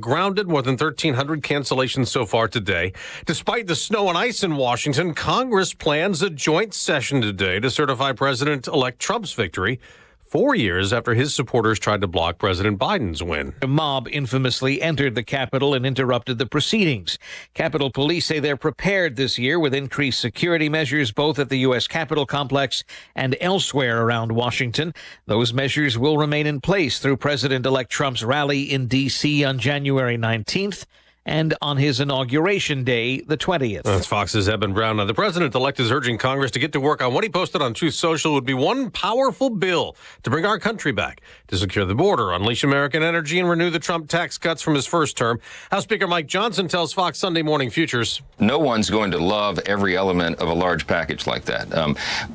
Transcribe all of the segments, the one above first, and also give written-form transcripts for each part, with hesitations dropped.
Grounded, more than 1,300 cancellations so far today. Despite the snow and ice in Washington, Congress plans a joint session today to certify President-elect Trump's victory 4 years after his supporters tried to block President Biden's win. A mob infamously entered the Capitol and interrupted the proceedings. Capitol Police say they're prepared this year with increased security measures both at the U.S. Capitol complex and elsewhere around Washington. Those measures will remain in place through President-elect Trump's rally in D.C. on January 19th. And on his inauguration day, the 20th. That's Fox's Eben Brown. Now, the president-elect is urging Congress to get to work on what he posted on Truth Social would be one powerful bill to bring our country back, to secure the border, unleash American energy, and renew the Trump tax cuts from his first term. House Speaker Mike Johnson tells Fox Sunday Morning Futures. No one's going to love every element of a large package like that.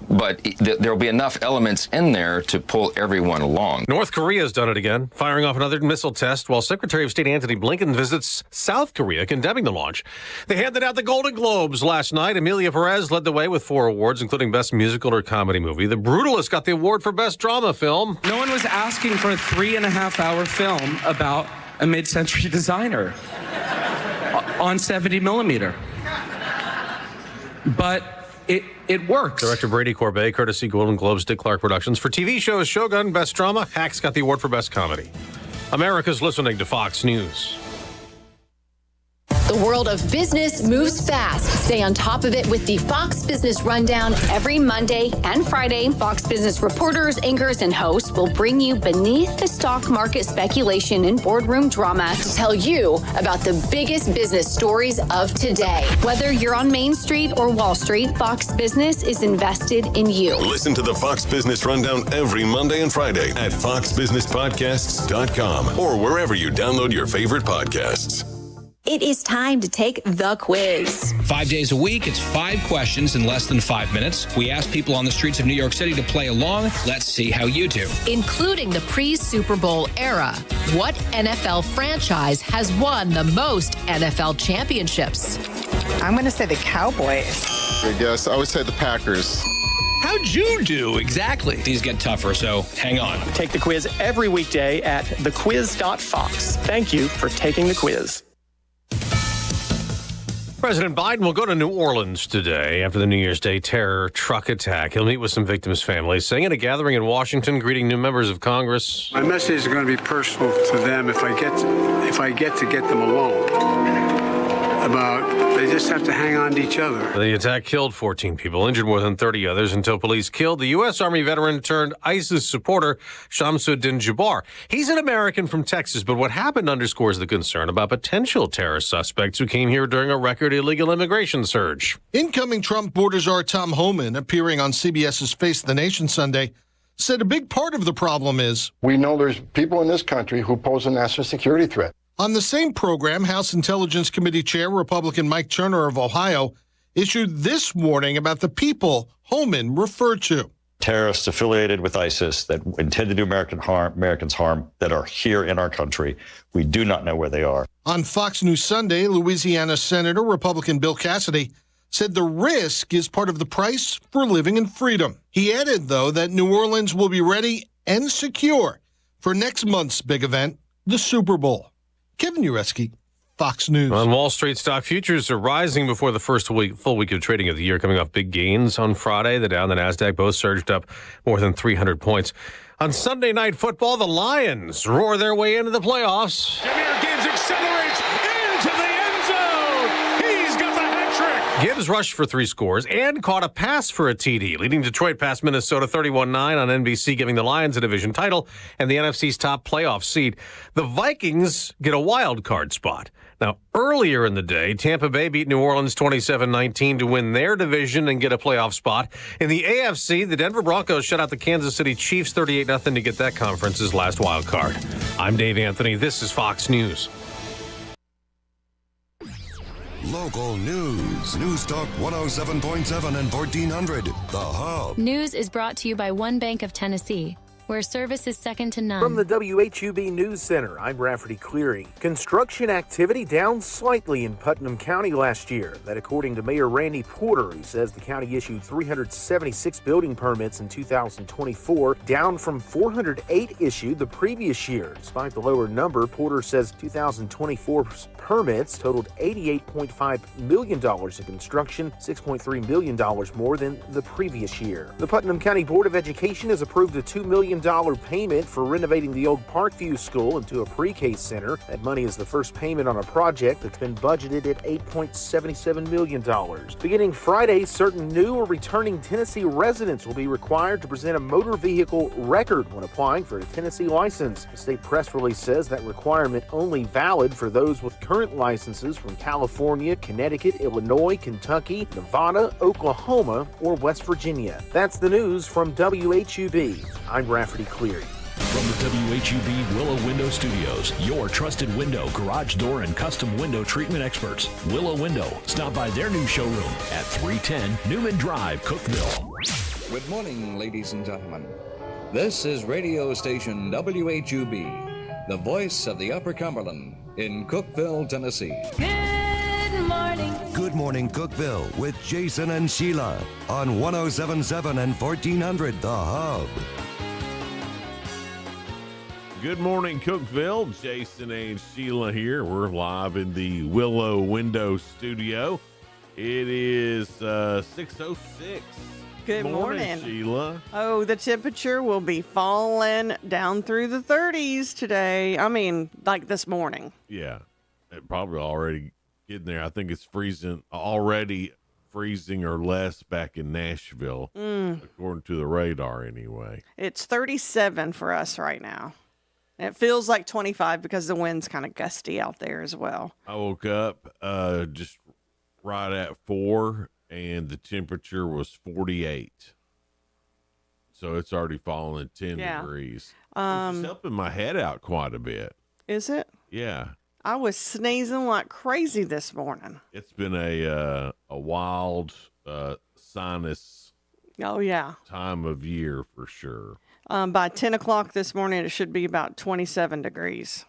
But there'll be enough elements in there to pull everyone along. North Korea's done it again, firing off another missile test while Secretary of State Antony Blinken visits South Korea, condemning the launch. They handed out the Golden Globes last night. Emilia Perez led the way with 4 awards, including Best Musical or Comedy Movie. The Brutalist got the award for Best Drama Film. No one was asking for a 3.5-hour film about a mid-century designer on 70 millimeter. But it works. Director Brady Corbet, courtesy Golden Globes, Dick Clark Productions. For TV shows, Shogun, Best Drama. Hacks got the award for Best Comedy. America's listening to Fox News. The world of business moves fast. Stay on top of it with the Fox Business Rundown every Monday and Friday. Fox Business reporters, anchors, and hosts will bring you beneath the stock market speculation and boardroom drama to tell you about the biggest business stories of today. Whether you're on Main Street or Wall Street, Fox Business is invested in you. Listen to the Fox Business Rundown every Monday and Friday at foxbusinesspodcasts.com or wherever you download your favorite podcasts. It is time to take the quiz. 5 days a week, it's 5 questions in less than 5 minutes. We ask people on the streets of New York City to play along. Let's see how you do. Including the pre-Super Bowl era, what NFL franchise has won the most NFL championships? I'm going to say the Cowboys. I guess I would say the Packers. How'd you do exactly? These get tougher, so hang on. Take the quiz every weekday at thequiz.fox. Thank you for taking the quiz. President Biden will go to New Orleans today after the New Year's Day terror truck attack. He'll meet with some victims' families, saying at a gathering in Washington, greeting new members of Congress. My message is going to be personal to them if I get to get them alone. They just have to hang on to each other. The attack killed 14 people, injured more than 30 others until police killed the U.S. Army veteran turned ISIS supporter Shamsuddin Jabbar. He's an American from Texas, but what happened underscores the concern about potential terrorist suspects who came here during a record illegal immigration surge. Incoming Trump border czar Tom Homan, appearing on CBS's Face the Nation Sunday, said a big part of the problem is We know there's people in this country who pose a national security threat. On the same program, House Intelligence Committee Chair Republican Mike Turner of Ohio issued this warning about the people Homan referred to. Terrorists affiliated with ISIS that intend to do Americans harm that are here in our country. We do not know where they are. On Fox News Sunday, Louisiana Senator Republican Bill Cassidy said the risk is part of the price for living in freedom. He added, though, that New Orleans will be ready and secure for next month's big event, the Super Bowl. Kevin Ureski, Fox News. On Wall Street, stock futures are rising before the first full week of trading of the year, coming off big gains on Friday. The Dow and the NASDAQ both surged up more than 300 points. On Sunday Night Football, the Lions roar their way into the playoffs. Jahmyr Gibbs accelerates into the end zone. He's got the hat trick. Gibbs rushed for 3 scores and caught a pass for a TD, leading Detroit past Minnesota 31-9 on NBC, giving the Lions a division title and the NFC's top playoff seed. The Vikings get a wild card spot. Now, earlier in the day, Tampa Bay beat New Orleans 27-19 to win their division and get a playoff spot. In the AFC, the Denver Broncos shut out the Kansas City Chiefs 38-0 to get that conference's last wild card. I'm Dave Anthony. This is Fox News. Local news. News Talk 107.7 and 1400. The Hub. News is brought to you by One Bank of Tennessee. where service is second to none. From the WHUB News Center, I'm Rafferty Cleary. Construction activity down slightly in Putnam County last year. That according to Mayor Randy Porter, who says the county issued 376 building permits in 2024, down from 408 issued the previous year. Despite the lower number, Porter says 2024 permits totaled $88.5 million in construction, $6.3 million more than the previous year. The Putnam County Board of Education has approved a $2 million payment for renovating the old Parkview School into a pre-K center. That money is the first payment on a project that's been budgeted at $8.77 million. Beginning Friday, certain new or returning Tennessee residents will be required to present a motor vehicle record when applying for a Tennessee license. The state press release says that requirement only valid for those with current licenses from California, Connecticut, Illinois, Kentucky, Nevada, Oklahoma, or West Virginia. That's the news from WHUB. I'm Rafferty Cleary. From the WHUB Willow Window Studios, your trusted window, garage door, and custom window treatment experts. Willow Window. Stop by their new showroom at 310 Newman Drive, Cookeville. Good morning, ladies and gentlemen. This is radio station WHUB, the voice of the Upper Cumberland in Cookeville, Tennessee. Good morning. Good morning, Cookeville, with Jason and Sheila on 1077 and 1400 The Hub. Good morning, Cookeville. Jason and Sheila here. We're live in the Willow Window Studio. It is 6:06. Good morning, Sheila. Oh, the temperature will be falling down through the 30s today. I mean, like this morning. Yeah, it probably already getting there. I think it's already freezing or less back in Nashville, according to the radar anyway. It's 37 for us right now. It feels like 25 because the wind's kind of gusty out there as well. I woke up just right at 4, and the temperature was 48. So it's already fallen 10 degrees. It's helping my head out quite a bit. Is it? Yeah. I was sneezing like crazy this morning. It's been a wild sinus time of year for sure. By 10 o'clock this morning, it should be about 27 degrees.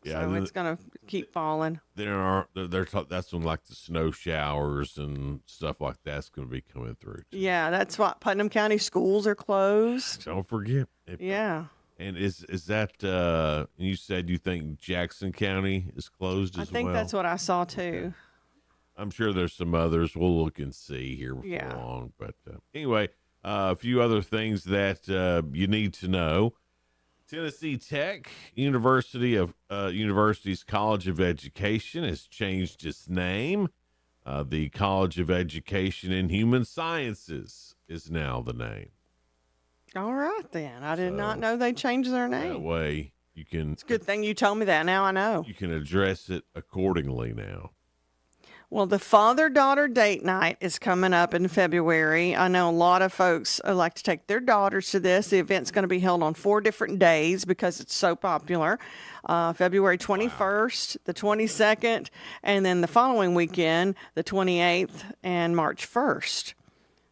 Yeah, so it's going to keep falling. That's when like the snow showers and stuff like that's going to be coming through. Yeah, that's why Putnam County schools are closed. Don't forget. Yeah. And is that you said you think Jackson County is closed as well? I think that's what I saw too. Okay. I'm sure there's some others. We'll look and see here before long. But anyway, a few other things that you need to know. Tennessee Tech University's College of Education has changed its name. The College of Education in Human Sciences is now the name. All right, then. I did not know they changed their name. That way you can... It's a good thing you told me that. Now I know. You can address it accordingly now. Well, the father-daughter date night is coming up in February. I know a lot of folks like to take their daughters to this. The event's going to be held on 4 different days because it's so popular. February 21st, the 22nd, and then the following weekend, the 28th and March 1st.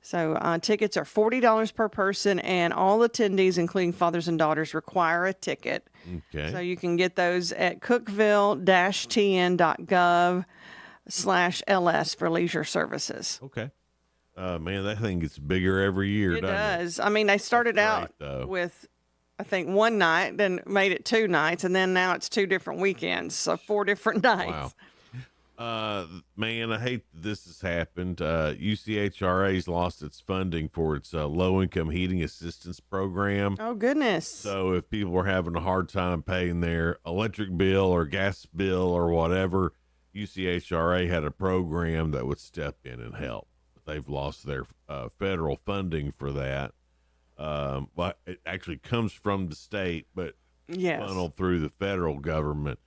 So tickets are $40 per person, and all attendees, including fathers and daughters, require a ticket. Okay. So you can get those at cookeville-tn.gov/LS for leisure services. Okay. Man, that thing gets bigger every year, It doesn't does. I mean, they started out with, I think, one night, then made it 2 nights, and then now it's 2 different weekends, so 4 different nights. Wow. Man, I hate that this has happened. UCHRA's lost its funding for its low-income heating assistance program. Oh, goodness. So if people are having a hard time paying their electric bill or gas bill or whatever, UCHRA had a program that would step in and help. They've lost their federal funding for that. But it actually comes from the state, but funneled through the federal government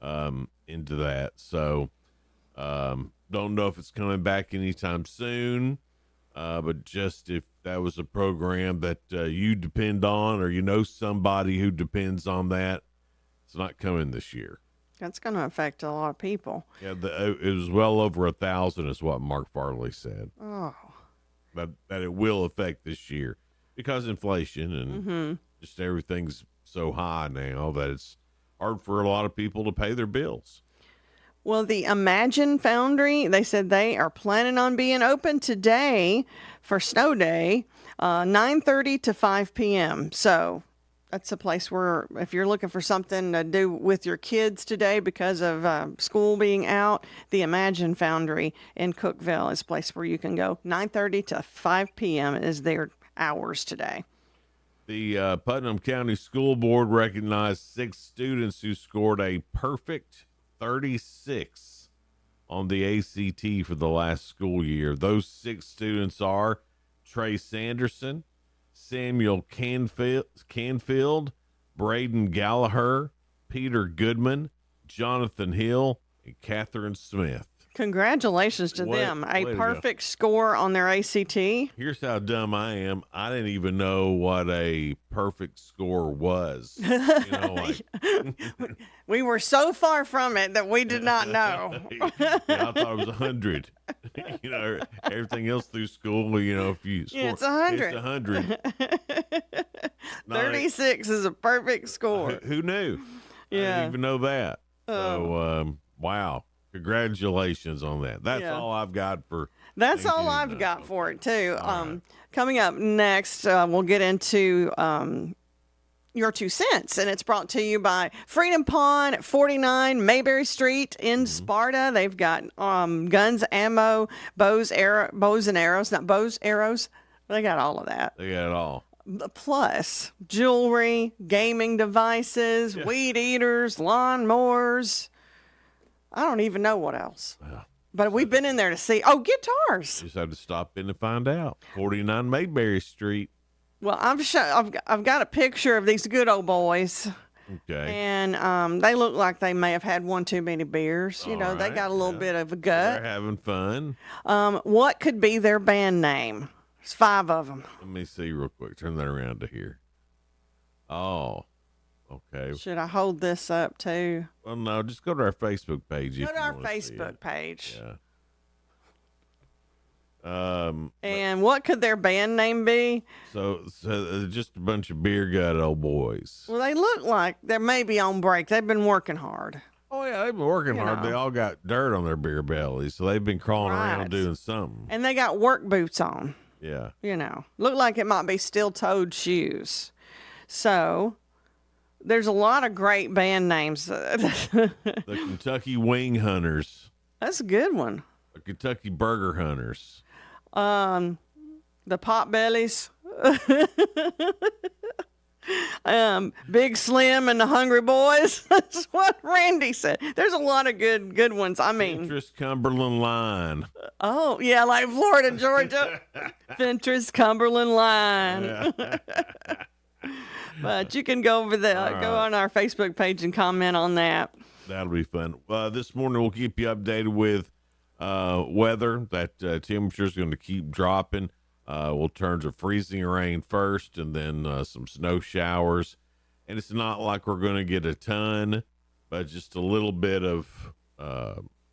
into that. So don't know if it's coming back anytime soon, but just if that was a program that you depend on or you know somebody who depends on that, it's not coming this year. That's going to affect a lot of people. Yeah, it was well over 1,000 is what Mark Farley said. Oh. That it will affect this year because inflation and Just everything's so high now that it's hard for a lot of people to pay their bills. Well, the Imagine Foundry, they said they are planning on being open today for Snow Day, 9:30 to 5 p.m. So that's a place where if you're looking for something to do with your kids today because of school being out, the Imagine Foundry in Cookeville is a place where you can go. 9:30 to 5 p.m. is their hours today. The Putnam County School Board recognized 6 students who scored a perfect 36 on the ACT for the last school year. Those 6 students are Trey Sanderson, Samuel Canfield, Braden Gallagher, Peter Goodman, Jonathan Hill, and Catherine Smith. Congratulations to them. A perfect score on their ACT. Here's how dumb I am. I didn't even know what a perfect score was. You know, like, we were so far from it that we did not know. Yeah, I thought it was 100. You know, everything else through school, you know, if you score, it's 100. It's 100. 36 is a perfect score. Who knew? Yeah. I didn't even know that. So, wow. Congratulations on that. That's all I've got for. That's all I've got for it too. Coming up next, we'll get into your 2 cents, and it's brought to you by Freedom Pawn at 49 Mayberry Street in Sparta. They've got guns, ammo, bows and arrows. Not bows, arrows. They got all of that. They got it all. Plus jewelry, gaming devices, weed eaters, lawnmowers. I don't even know what else. Yeah. But we've been in there to see. Oh, guitars. Just have to stop in to find out. 49 Mayberry Street. Well, I've got a picture of these good old boys. Okay. And they look like they may have had one too many beers. You know, they got a little bit of a gut. They're having fun. What could be their band name? There's 5 of them. Let me see real quick. Turn that around to here. Oh. Okay. Should I hold this up too? Well, no, just go to our Facebook page. Go to our Facebook page. Yeah. And what could their band name be? So just a bunch of beer gut old boys. Well, they look like they're maybe on break. They've been working hard. Oh, yeah, they've been working hard. They all got dirt on their beer bellies, so they've been crawling around doing something. And they got work boots on. Yeah. You know, look like it might be steel-toed shoes. So there's a lot of great band names. The Kentucky Wing Hunters. That's a good one. The Kentucky Burger Hunters. The Potbellies. Big Slim and the Hungry Boys. That's what Randy said. There's a lot of good ones. I mean, Fentress Cumberland Line. Oh yeah, like Florida, Georgia. Fentress Cumberland Line. Yeah. But you can go over there, go on our Facebook page and comment on that. That'll be fun. This morning we'll keep you updated with weather. That temperature is going to keep dropping. We'll turn to freezing rain first, and then some snow showers. And it's not like we're going to get a ton, but just a little bit of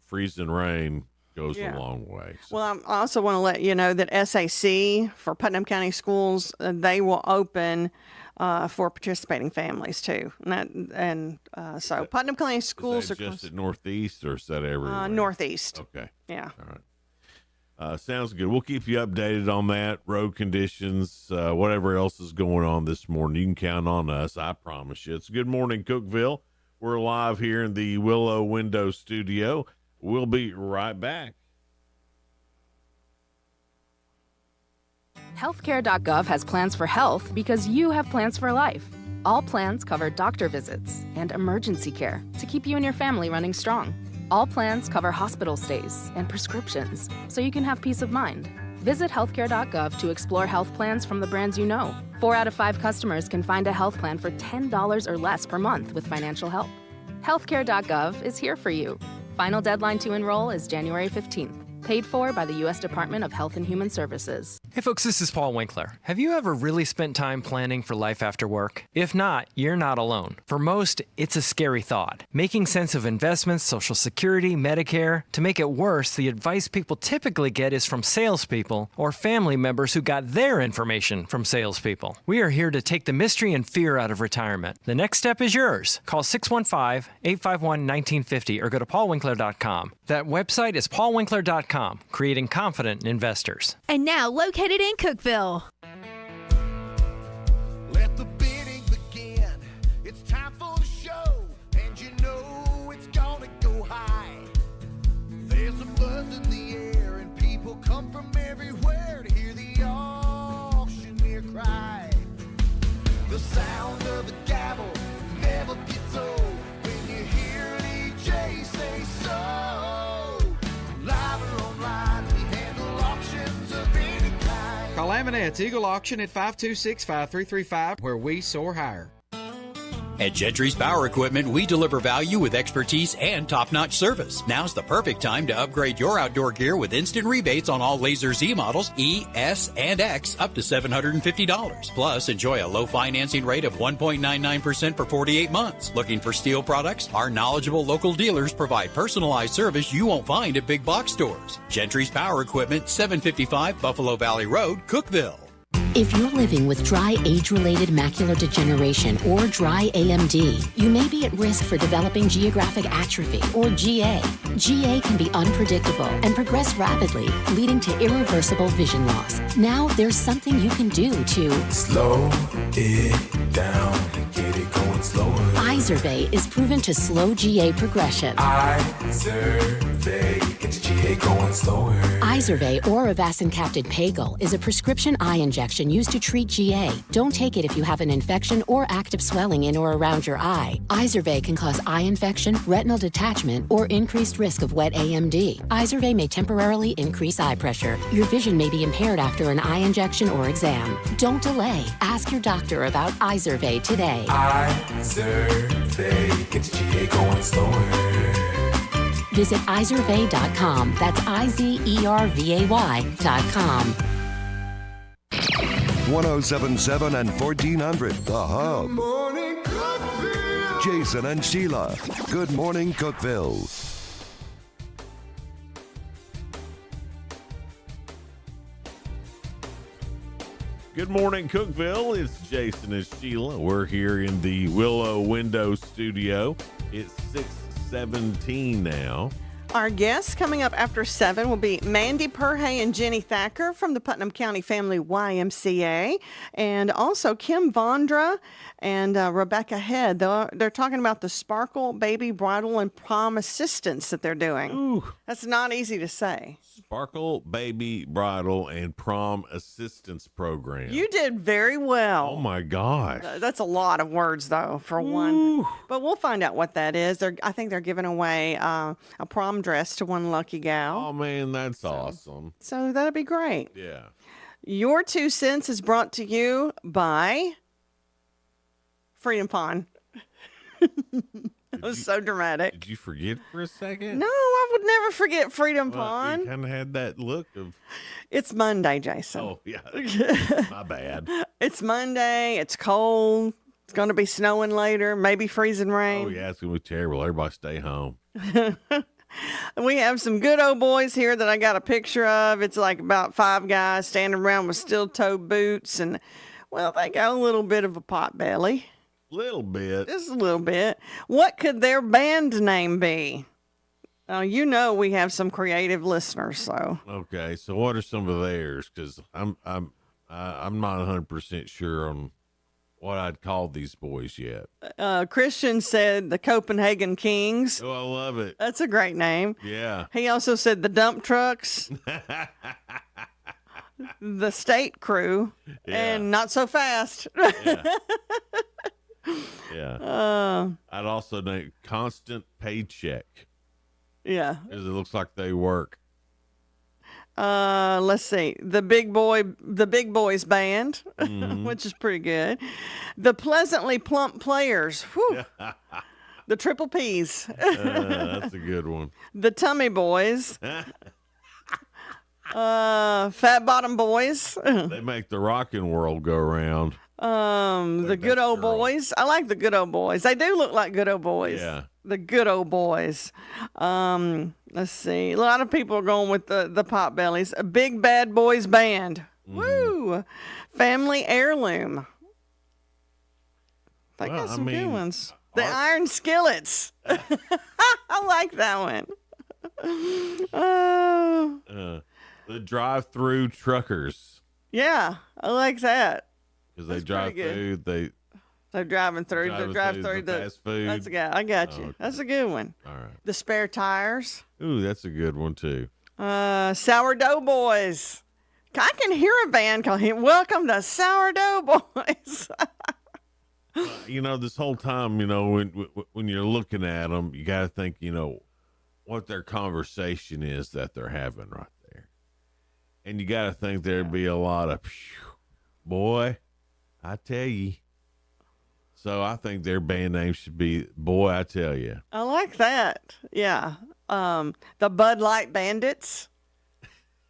freezing rain goes a long way. So. Well, I also want to let you know that SAC for Putnam County Schools, they will open for participating families too. So Putnam County Schools are just at Northeast, or is that everywhere? Northeast. Okay. Yeah. All right. Sounds good. We'll keep you updated on that, road conditions, whatever else is going on this morning. You can count on us, I promise you. It's Good Morning Cookeville. We're live here in the Willow Window Studio. We'll be right back. Healthcare.gov has plans for health because you have plans for life. All plans cover doctor visits and emergency care to keep you and your family running strong. All plans cover hospital stays and prescriptions, so you can have peace of mind. Visit healthcare.gov to explore health plans from the brands you know. 4 out of 5 customers can find a health plan for $10 or less per month with financial help. Healthcare.gov is here for you. Final deadline to enroll is January 15th. Paid for by the U.S. Department of Health and Human Services. Hey folks, this is Paul Winkler. Have you ever really spent time planning for life after work? If not, you're not alone. For most, it's a scary thought. Making sense of investments, Social Security, Medicare. To make it worse, the advice people typically get is from salespeople or family members who got their information from salespeople. We are here to take the mystery and fear out of retirement. The next step is yours. Call 615-851-1950 or go to paulwinkler.com. That website is paulwinkler.com, creating confident investors. And now, located in Cookeville. Let the bidding begin. It's time for the show, and you know it's gonna go high. There's a buzz in the air, and people come from everywhere to hear the auctioneer cry. The sound of the gavel never gets old when you hear DJ say so. Live or online, we handle auctions of any kind. Call Amanette's Eagle Auction at 526-5335, where we soar higher. At Gentry's Power Equipment, we deliver value with expertise and top-notch service. Now's the perfect time to upgrade your outdoor gear with instant rebates on all Laser Z models, E, S, and X, up to $750. Plus, enjoy a low financing rate of 1.99% for 48 months. Looking for steel products? Our knowledgeable local dealers provide personalized service you won't find at big box stores. Gentry's Power Equipment, 755 Buffalo Valley Road, Cookeville. If you're living with dry age-related macular degeneration or dry AMD, you may be at risk for developing geographic atrophy or GA. GA can be unpredictable and progress rapidly, leading to irreversible vision loss. Now there's something you can do to slow it down and get it going slower. Izervay is proven to slow GA progression. Izervay gets GA going slower. Izervay or avacincaptad pagel is a prescription eye injection used to treat GA. Don't take it if you have an infection or active swelling in or around your eye. Izervay can cause eye infection, retinal detachment, or increased risk of wet AMD. Izervay may temporarily increase eye pressure. Your vision may be impaired after an eye injection or exam. Don't delay. Ask your doctor about Izervay today. Izervay gets GA going slower. Visit Izervay.com. That's IZERVAY.com. 1077 and 1400, The Hub. Good morning, Cookeville. Jason and Sheila. Good morning, Cookeville. Good morning, Cookeville. It's Jason and Sheila. We're here in the Willow Window Studio. It's 6:17 now. Our guests coming up after 7 will be Mandy Perhay and Jenny Thacker from the Putnam County Family YMCA, and also Kim Vondra and Rebecca Head. They're talking about the Sparkle Baby Bridal and Prom Assistance that they're doing. Ooh. That's not easy to say. Sparkle Baby Bridal and Prom Assistance Program. You did very well. Oh, my gosh. That's a lot of words, though, for one. But we'll find out what that is. I think they're giving away a prom dress to one lucky gal. Oh, man, that's awesome. So that'd be great. Yeah. Your 2 cents is brought to you by Freedom Pond. That was so dramatic. Did you forget for a second? No, I would never forget Freedom Pond. You kind of had that look of... It's Monday, Jason. Oh, yeah. My bad. It's Monday. It's cold. It's going to be snowing later, maybe freezing rain. Oh, yeah, it's going to be terrible. Everybody stay home. We have some good old boys here that I got a picture of. It's like about 5 guys standing around with steel-toed boots, and, well, they got a little bit of a pot belly. Little bit. Just a little bit. What could their band name be? You know we have some creative listeners, so. Okay, so what are some of theirs? Because I'm not 100% sure on what I'd call these boys yet. Christian said the Copenhagen Kings. Oh, I love it. That's a great name. Yeah. He also said the Dump Trucks, the State Crew, and Not So Fast. Yeah. I'd also name Constant Paycheck. Yeah. Because it looks like they work. Let's see. The Big Boys Band, which is pretty good. The Pleasantly Plump Players. Whew. The Triple P's. That's a good one. The Tummy Boys. Fat Bottom Boys. They make the rockin' world go round. The Good Old Boys. I like the Good Old Boys. They do look like good old boys. Yeah. The Good Old Boys. Let's see. A lot of people are going with the Pot Bellies. A Big Bad Boys Band. Woo! Family Heirloom. They got some good ones. The Iron Skillets. I like that one. The drive-through truckers. Yeah, I like that. Because they drive through, they're driving through. They drive through the fast food. I got you. Okay. That's a good one. All right. The Spare Tires. Ooh, that's a good one too. Sourdough Boys. I can hear a band called Welcome to Sourdough Boys. This whole time, when you're looking at them, you got to think, what their conversation is that they're having right there. And you got to think there'd be a lot of, boy, I tell you. So I think their band name should be Boy, I Tell You. I like that. Yeah. The Bud Light Bandits.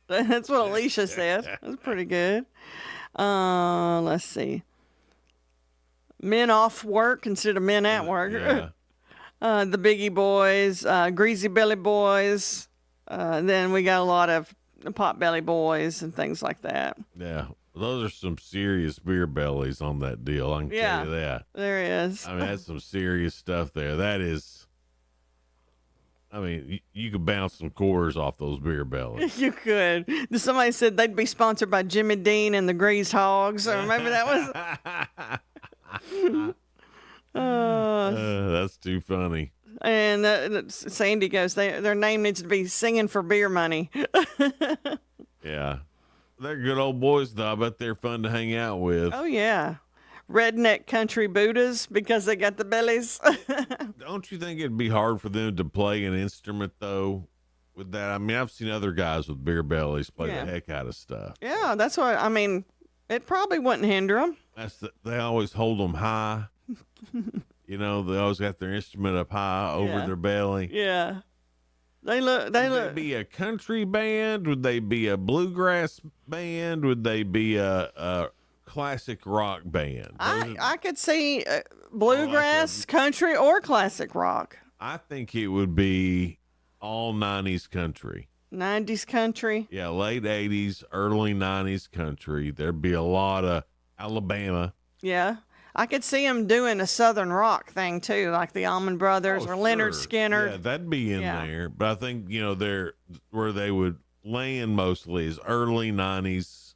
That's what Alicia said. That's pretty good. Let's see. Men Off Work instead of Men at Work. Yeah. The Biggie Boys, Greasy Belly Boys. Then we got a lot of Potbelly Boys and things like that. Yeah. Those are some serious beer bellies on that deal. I can tell you that. There is. I mean, that's some serious stuff there. That is, you could bounce some quarters off those beer bellies. You could. Somebody said they'd be sponsored by Jimmy Dean and the Greased Hogs, or maybe that was. That's too funny. And Sandy goes, their name needs to be Singing for Beer Money. Yeah. They're good old boys, though. I bet they're fun to hang out with. Oh, yeah. Redneck Country Buddhas because they got the bellies. Don't you think it'd be hard for them to play an instrument, though, with that? I mean, I've seen other guys with beer bellies play the heck out of stuff. Yeah, that's what, it probably wouldn't hinder them. They always hold them high. They always got their instrument up high over their belly. Yeah. Would they be a country band? Would they be a bluegrass band? Would they be a classic rock band? I could see bluegrass, country, or classic rock. I think it would be all 90s country. 90s country? Yeah, late 80s, early 90s country. There'd be a lot of Alabama. Yeah. I could see them doing a Southern rock thing, too, like the Allman Brothers or Leonard Skinner. Yeah, that'd be in there. But I think, they're where they would land mostly is early 90s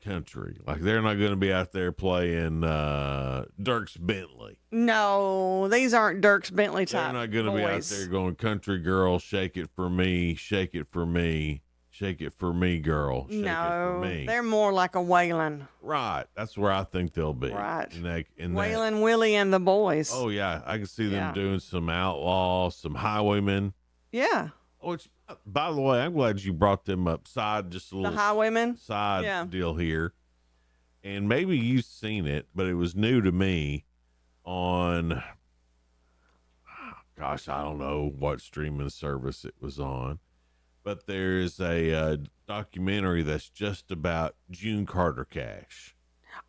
country. Like, they're not going to be out there playing Dierks Bentley. No, these aren't Dierks Bentley type They're not going to be out there going, country girl, shake it for me, shake it for me. Shake it for me, girl. Shake it for me. They're more like a Waylon. Right. That's where I think they'll be. Right. Waylon, Willie, and the Boys. Oh, yeah. I can see them doing some Outlaw, some Highwaymen. Yeah. Which, by the way, I'm glad you brought them up. Just a little the Highwaymen deal here. And maybe you've seen it, but it was new to me on, gosh, I don't know what streaming service it was on. But there's a documentary that's just about June Carter Cash.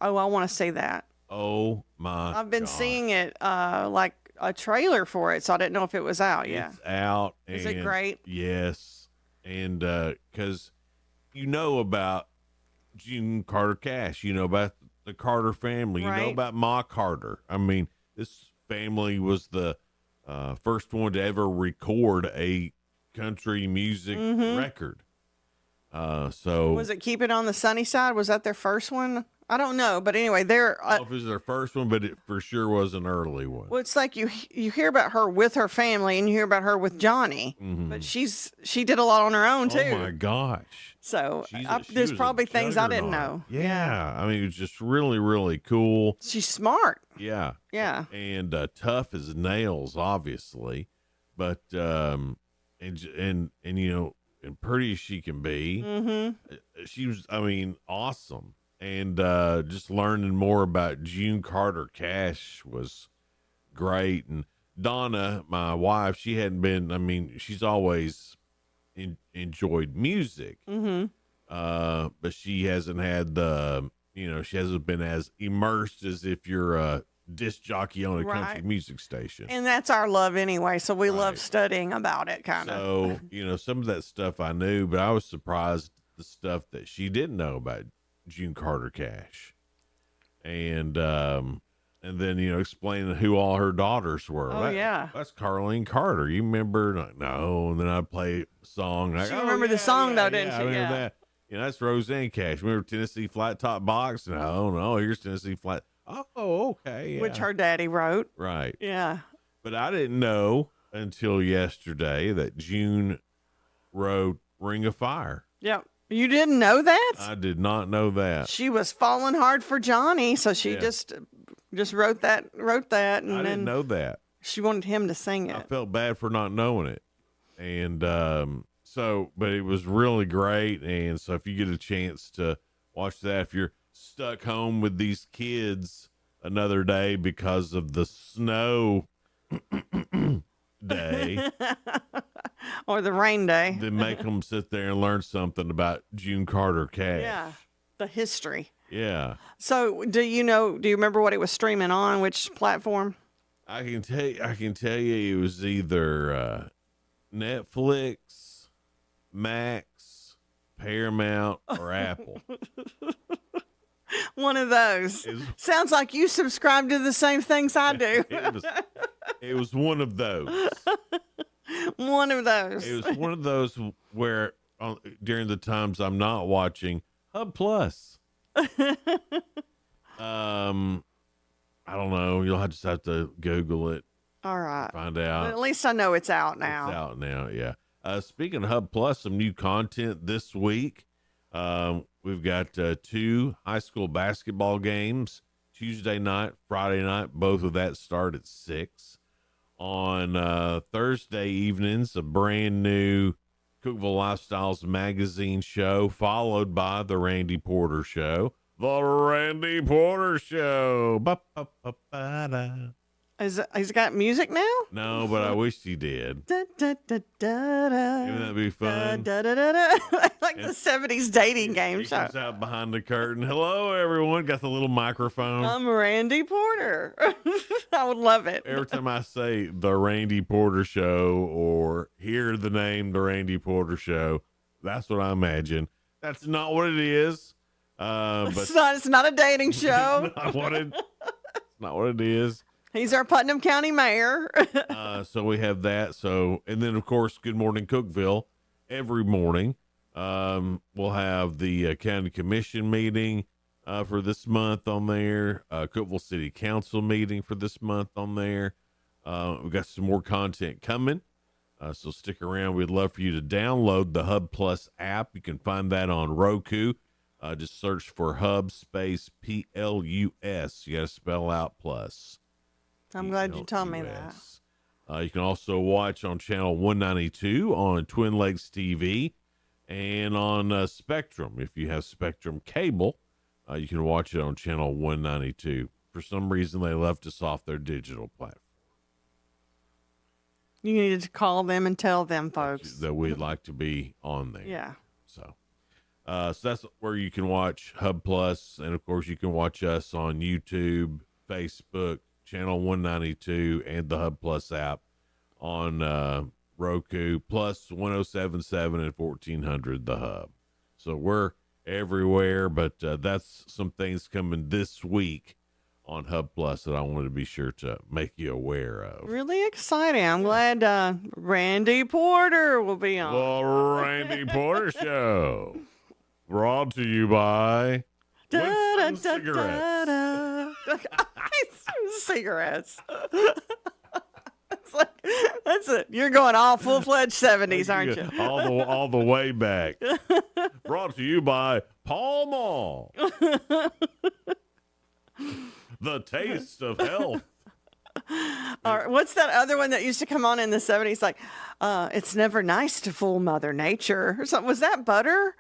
Oh, I want to see that. Oh, my I've been seeing it like a trailer for it, so I didn't know if it was out. It's out. Is it great? Yes. And because about June Carter Cash, about the Carter family, you know about Ma Carter. I mean, this family was the first one to ever record a country music record. So was it Keep It on the Sunny Side? Was that their first one? I don't know, but anyway, they're. I don't know if it was their first one, but it for sure was an early one. Well, it's like you hear about her with her family, and you hear about her with Johnny, but she did a lot on her own too. Oh my gosh! So there's probably things I didn't know. Yeah, I mean, it was just really, really cool. She's smart. Yeah, yeah, and tough as nails, obviously, but and pretty as she can be, she was, awesome. And just learning more about June Carter Cash was great. And Donna, my wife, she hadn't been, she's always enjoyed music. Mm-hmm. But she hasn't had the, she hasn't been as immersed as if you're a disc jockey on a country music station. And that's our love anyway. So we love studying about it, kind of. So, some of that stuff I knew, but I was surprised the stuff that she didn't know about June Carter Cash. And then, explaining who all her daughters were. Oh, yeah. That's Carlene Carter. You remember? Like, no. And then I'd play a song. Like, She remembered the song, though, didn't she? I remember that. That's Roseanne Cash. Remember Tennessee Flat Top Box? No, here's Tennessee Flat. Oh, okay. Yeah. Which her daddy wrote. Right. Yeah. But I didn't know until yesterday that June wrote Ring of Fire. Yep. You didn't know that? I did not know that. She was falling hard for Johnny, so she just wrote that, and I didn't know that. She wanted him to sing it. I felt bad for not knowing it. And but it was really great. And so if you get a chance to watch that, if you're stuck home with these kids another day because of the snow day or the rain day, then make them sit there and learn something about June Carter Cash. Yeah, the history. Yeah. So do you remember what it was streaming on, which platform? I can tell you it was either Netflix, Max, Paramount, or Apple. One of those. Sounds like you subscribe to the same things I do. It was one of those. One of those. It was one of those where during the times I'm not watching Hub Plus. I don't know. You'll just have to Google it. All right. Find out. But at least I know it's out now. It's out now, yeah. Speaking of Hub Plus, some new content this week. We've got 2 high school basketball games, Tuesday night, Friday night. Both of that start at 6. On Thursday evenings, a brand new Cookeville Lifestyles magazine show, followed by the Randy Porter Show. The Randy Porter Show. Ba-ba-ba-ba-da. He's got music now? No, but I wish he did. Da, da, da, da, da. Wouldn't that be fun? Da, da, da, da. Like the 70s dating game He show. comes out behind the curtain. Hello, everyone. Got the little microphone. I'm Randy Porter. I would love it. Every time I say the Randy Porter Show or hear the name the Randy Porter Show, that's what I imagine. That's not what it is. But It's not a dating show. It's not what it is. He's our Putnam County mayor. So we have that. And then of course, Good Morning Cookeville every morning. We'll have the county commission meeting for this month on there. Cookeville City Council meeting for this month on there. We've got some more content coming. So stick around. We'd love for you to download the Hub Plus app. You can find that on Roku. Just search for Hub space Plus. You got to spell out plus. I'm glad you told me that. You can also watch on channel 192 on Twin Lakes TV and on Spectrum. If you have Spectrum cable, you can watch it on channel 192. For some reason, they left us off their digital platform. You needed to call them and tell them, folks, that we'd like to be on there. Yeah. So that's where you can watch Hub Plus, and of course you can watch us on YouTube, Facebook, channel 192, and the Hub Plus app on Roku, plus 1077 and 1400 the Hub. So we're everywhere, but that's some things coming this week on Hub Plus that I wanted to be sure to make you aware of. really exciting. I'm glad Randy Porter will be on. The Randy Porter Show. Brought to you by Winston Cigarettes. Cigarettes. That's it. You're going all full-fledged 70s, aren't you? All the way back. Brought to you by Pall Mall. The taste of health. Or what's that other one that used to come on in the 70s? Like, it's never nice to fool Mother Nature or something. Was that butter?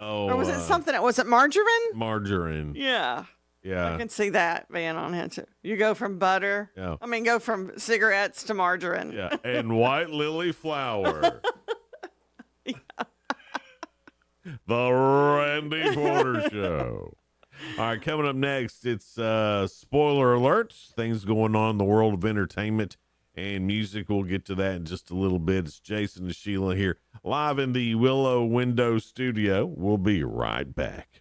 Oh, or was it something? Was it margarine? Margarine. Yeah. Yeah. I can see that being on here too. You go from butter. Yeah. I mean, go from cigarettes to margarine. Yeah. And white lily flour. Yeah. The Randy Porter Show. All right, coming up next, it's spoiler alerts, things going on in the world of entertainment and music. We'll get to that in just a little bit. It's Jason and Sheila here, live in the Willow Window studio. We'll be right back.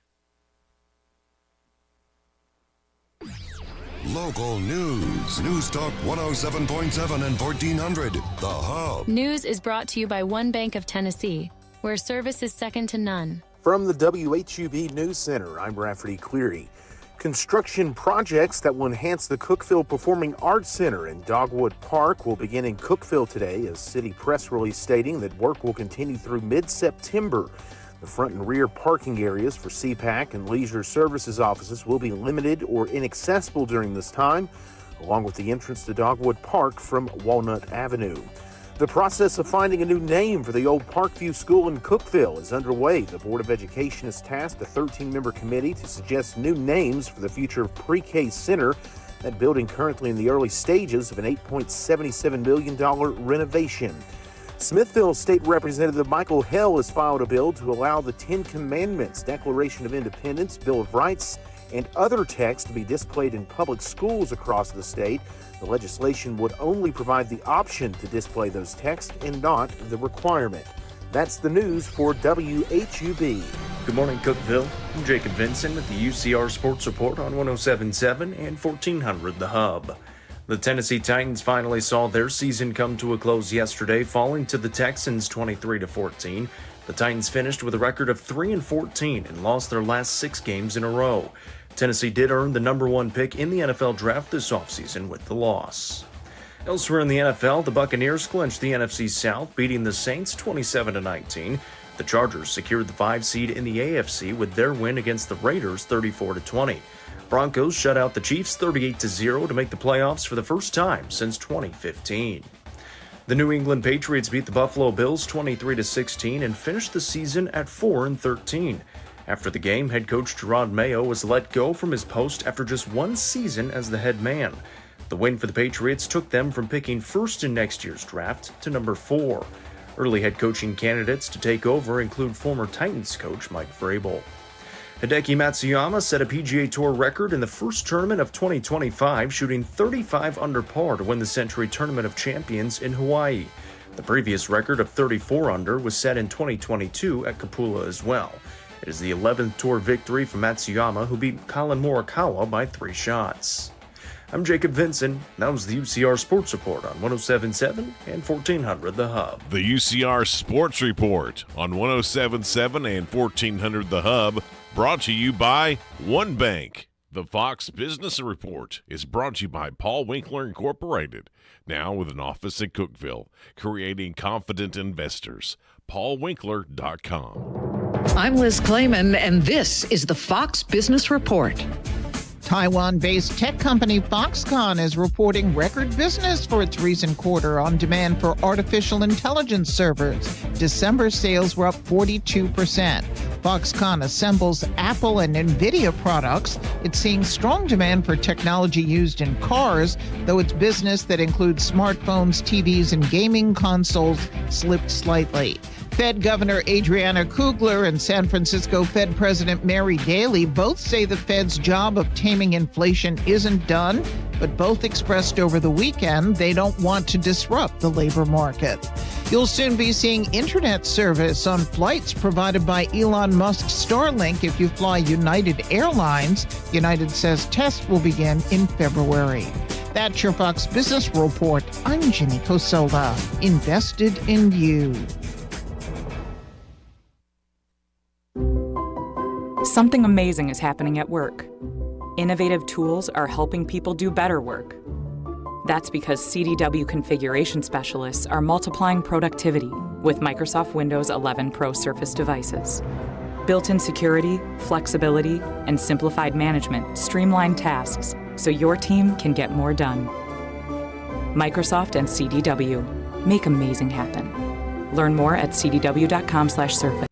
Local news. News Talk 107.7 and 1400. The Hub. News is brought to you by One Bank of Tennessee, where service is second to none. From the WHUB News Center, I'm Rafferty Cleary. Construction projects that will enhance the Cookeville Performing Arts Center in Dogwood Park will begin in Cookeville today, a city press release stating that work will continue through mid-September. The front and rear parking areas for CPAC and leisure services offices will be limited or inaccessible during this time, along with the entrance to Dogwood Park from Walnut Avenue. The process of finding a new name for the old Parkview School in Cookeville is underway. The Board of Education has tasked a 13-member committee to suggest new names for the future of Pre-K Center, that building currently in the early stages of an $8.77 million renovation. Smithville State Representative Michael Hell has filed a bill to allow the Ten Commandments, Declaration of Independence, Bill of Rights, and other texts to be displayed in public schools across the state. The legislation would only provide the option to display those texts and not the requirement. That's the news for WHUB. Good morning, Cookeville. I'm Jacob Vinson with the UCR Sports Report on 107.7 and 1400 The Hub. The Tennessee Titans finally saw their season come to a close yesterday, falling to the Texans 23-14. The Titans finished with a record of 3-14 and lost their last 6 games in a row. Tennessee did earn the number 1 pick in the NFL draft this offseason with the loss. Elsewhere in the NFL, the Buccaneers clinched the NFC South, beating the Saints 27-19. The Chargers secured the 5 seed in the AFC with their win against the Raiders 34-20. Broncos shut out the Chiefs 38-0 to make the playoffs for the first time since 2015. The New England Patriots beat the Buffalo Bills 23-16 and finished the season at 4-13. After the game, head coach Gerard Mayo was let go from his post after just 1 season as the head man. The win for the Patriots took them from picking first in next year's draft to number 4. Early head coaching candidates to take over include former Titans coach Mike Vrabel. Hideki Matsuyama set a PGA Tour record in the first tournament of 2025, shooting 35 under par to win the Century Tournament of Champions in Hawaii. The previous record of 34 under was set in 2022 at Kapula as well. It is the 11th tour victory for Matsuyama, who beat Colin Morikawa by 3 shots. I'm Jacob Vinson. That was the UCR Sports Report on 107.7 and 1400 The Hub. The UCR Sports Report on 107.7 and 1400 The Hub, brought to you by One Bank. The Fox Business Report is brought to you by Paul Winkler Incorporated, now with an office in Cookeville, creating confident investors. PaulWinkler.com. I'm Liz Clayman, and this is the Fox Business Report. Taiwan-based tech company Foxconn is reporting record business for its recent quarter on demand for artificial intelligence servers. December sales were up 42%. Foxconn assembles Apple and NVIDIA products. It's seeing strong demand for technology used in cars, though its business that includes smartphones, TVs, and gaming consoles slipped slightly. Fed Governor Adriana Kugler and San Francisco Fed President Mary Daly both say the Fed's job of taming inflation isn't done, but both expressed over the weekend they don't want to disrupt the labor market. You'll soon be seeing internet service on flights provided by Elon Musk's Starlink if you fly United Airlines. United says tests will begin in February. That's your Fox Business Report. I'm Ginny Cosola. Invested in you. Something amazing is happening at work. Innovative tools are helping people do better work. That's because CDW configuration specialists are multiplying productivity with Microsoft Windows 11 Pro Surface devices. Built-in security, flexibility, and simplified management streamline tasks so your team can get more done. Microsoft and CDW make amazing happen. Learn more at cdw.com/surface.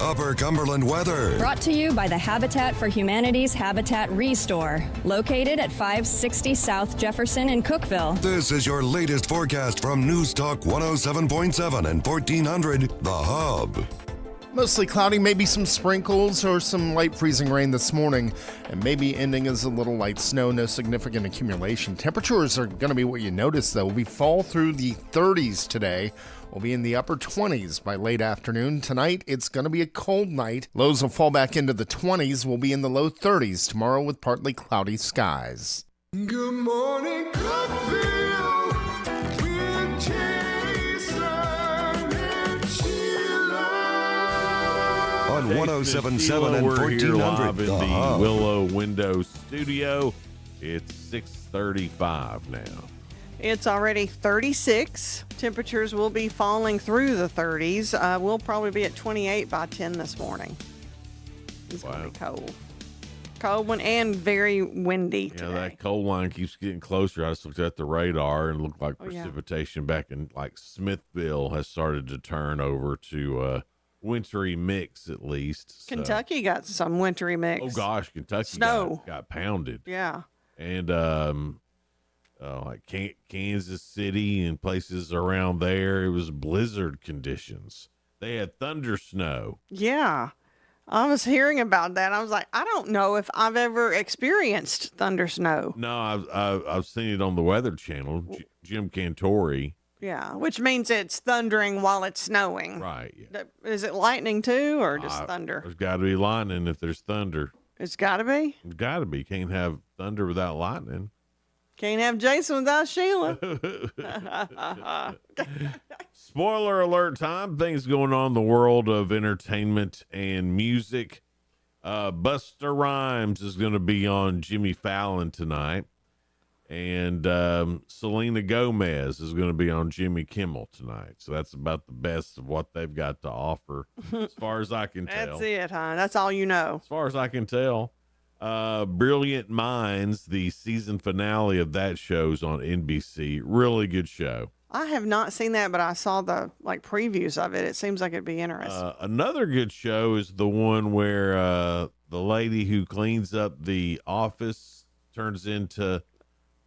Upper Cumberland weather. Brought to you by the Habitat for Humanity's Habitat Restore, located at 560 South Jefferson in Cookeville. This is your latest forecast from News Talk 107.7 and 1400 The Hub. Mostly cloudy, maybe some sprinkles or some light freezing rain this morning, and maybe ending as a little light snow, no significant accumulation. Temperatures are going to be what you notice, though. We fall through the 30s today. We'll be in the upper 20s by late afternoon. Tonight, it's going to be a cold night. Lows will fall back into the 20s. We'll be in the low 30s tomorrow with partly cloudy skies. Good morning, Cookeville, with Jason and Sheila. On 107.7 and we're here 1400. live in The the Hub. Willow Window Studio. It's 6:35 now. It's already 36. Temperatures will be falling through the 30s. We'll probably be at 28 by 10 this morning. It's going to be cold. Cold one and very windy today. Yeah, that cold line keeps getting closer. I just looked at the radar and it looked like Oh, yeah. precipitation back in like Smithville has started to turn over to wintry mix at least. So- Kentucky got some wintry mix. Oh gosh, Kentucky Snow. got pounded. Yeah. And like Kansas City and places around there, it was blizzard conditions. They had thunder snow. Yeah. I was hearing about that. I was like, I don't know if I've ever experienced thunder snow. No, I've seen it on the Weather Channel. Jim Cantori. Yeah, which means it's thundering while it's snowing. Right. Yeah. Is it lightning too, or just thunder? There's got to be lightning if there's thunder. It's got to be. It's got to be. Can't have thunder without lightning. Can't have Jason without Sheila. Spoiler alert time. Things going on in the world of entertainment and music. Busta Rhymes is going to be on Jimmy Fallon tonight. And Selena Gomez is going to be on Jimmy Kimmel tonight. So that's about the best of what they've got to offer as far as I can tell. That's it, huh? That's all you know. As far as I can tell. Brilliant Minds, the season finale of that show's on NBC. Really good show. I have not seen that, but I saw the previews of it. It seems like it'd be interesting. Another good show is the one where the lady who cleans up the office turns into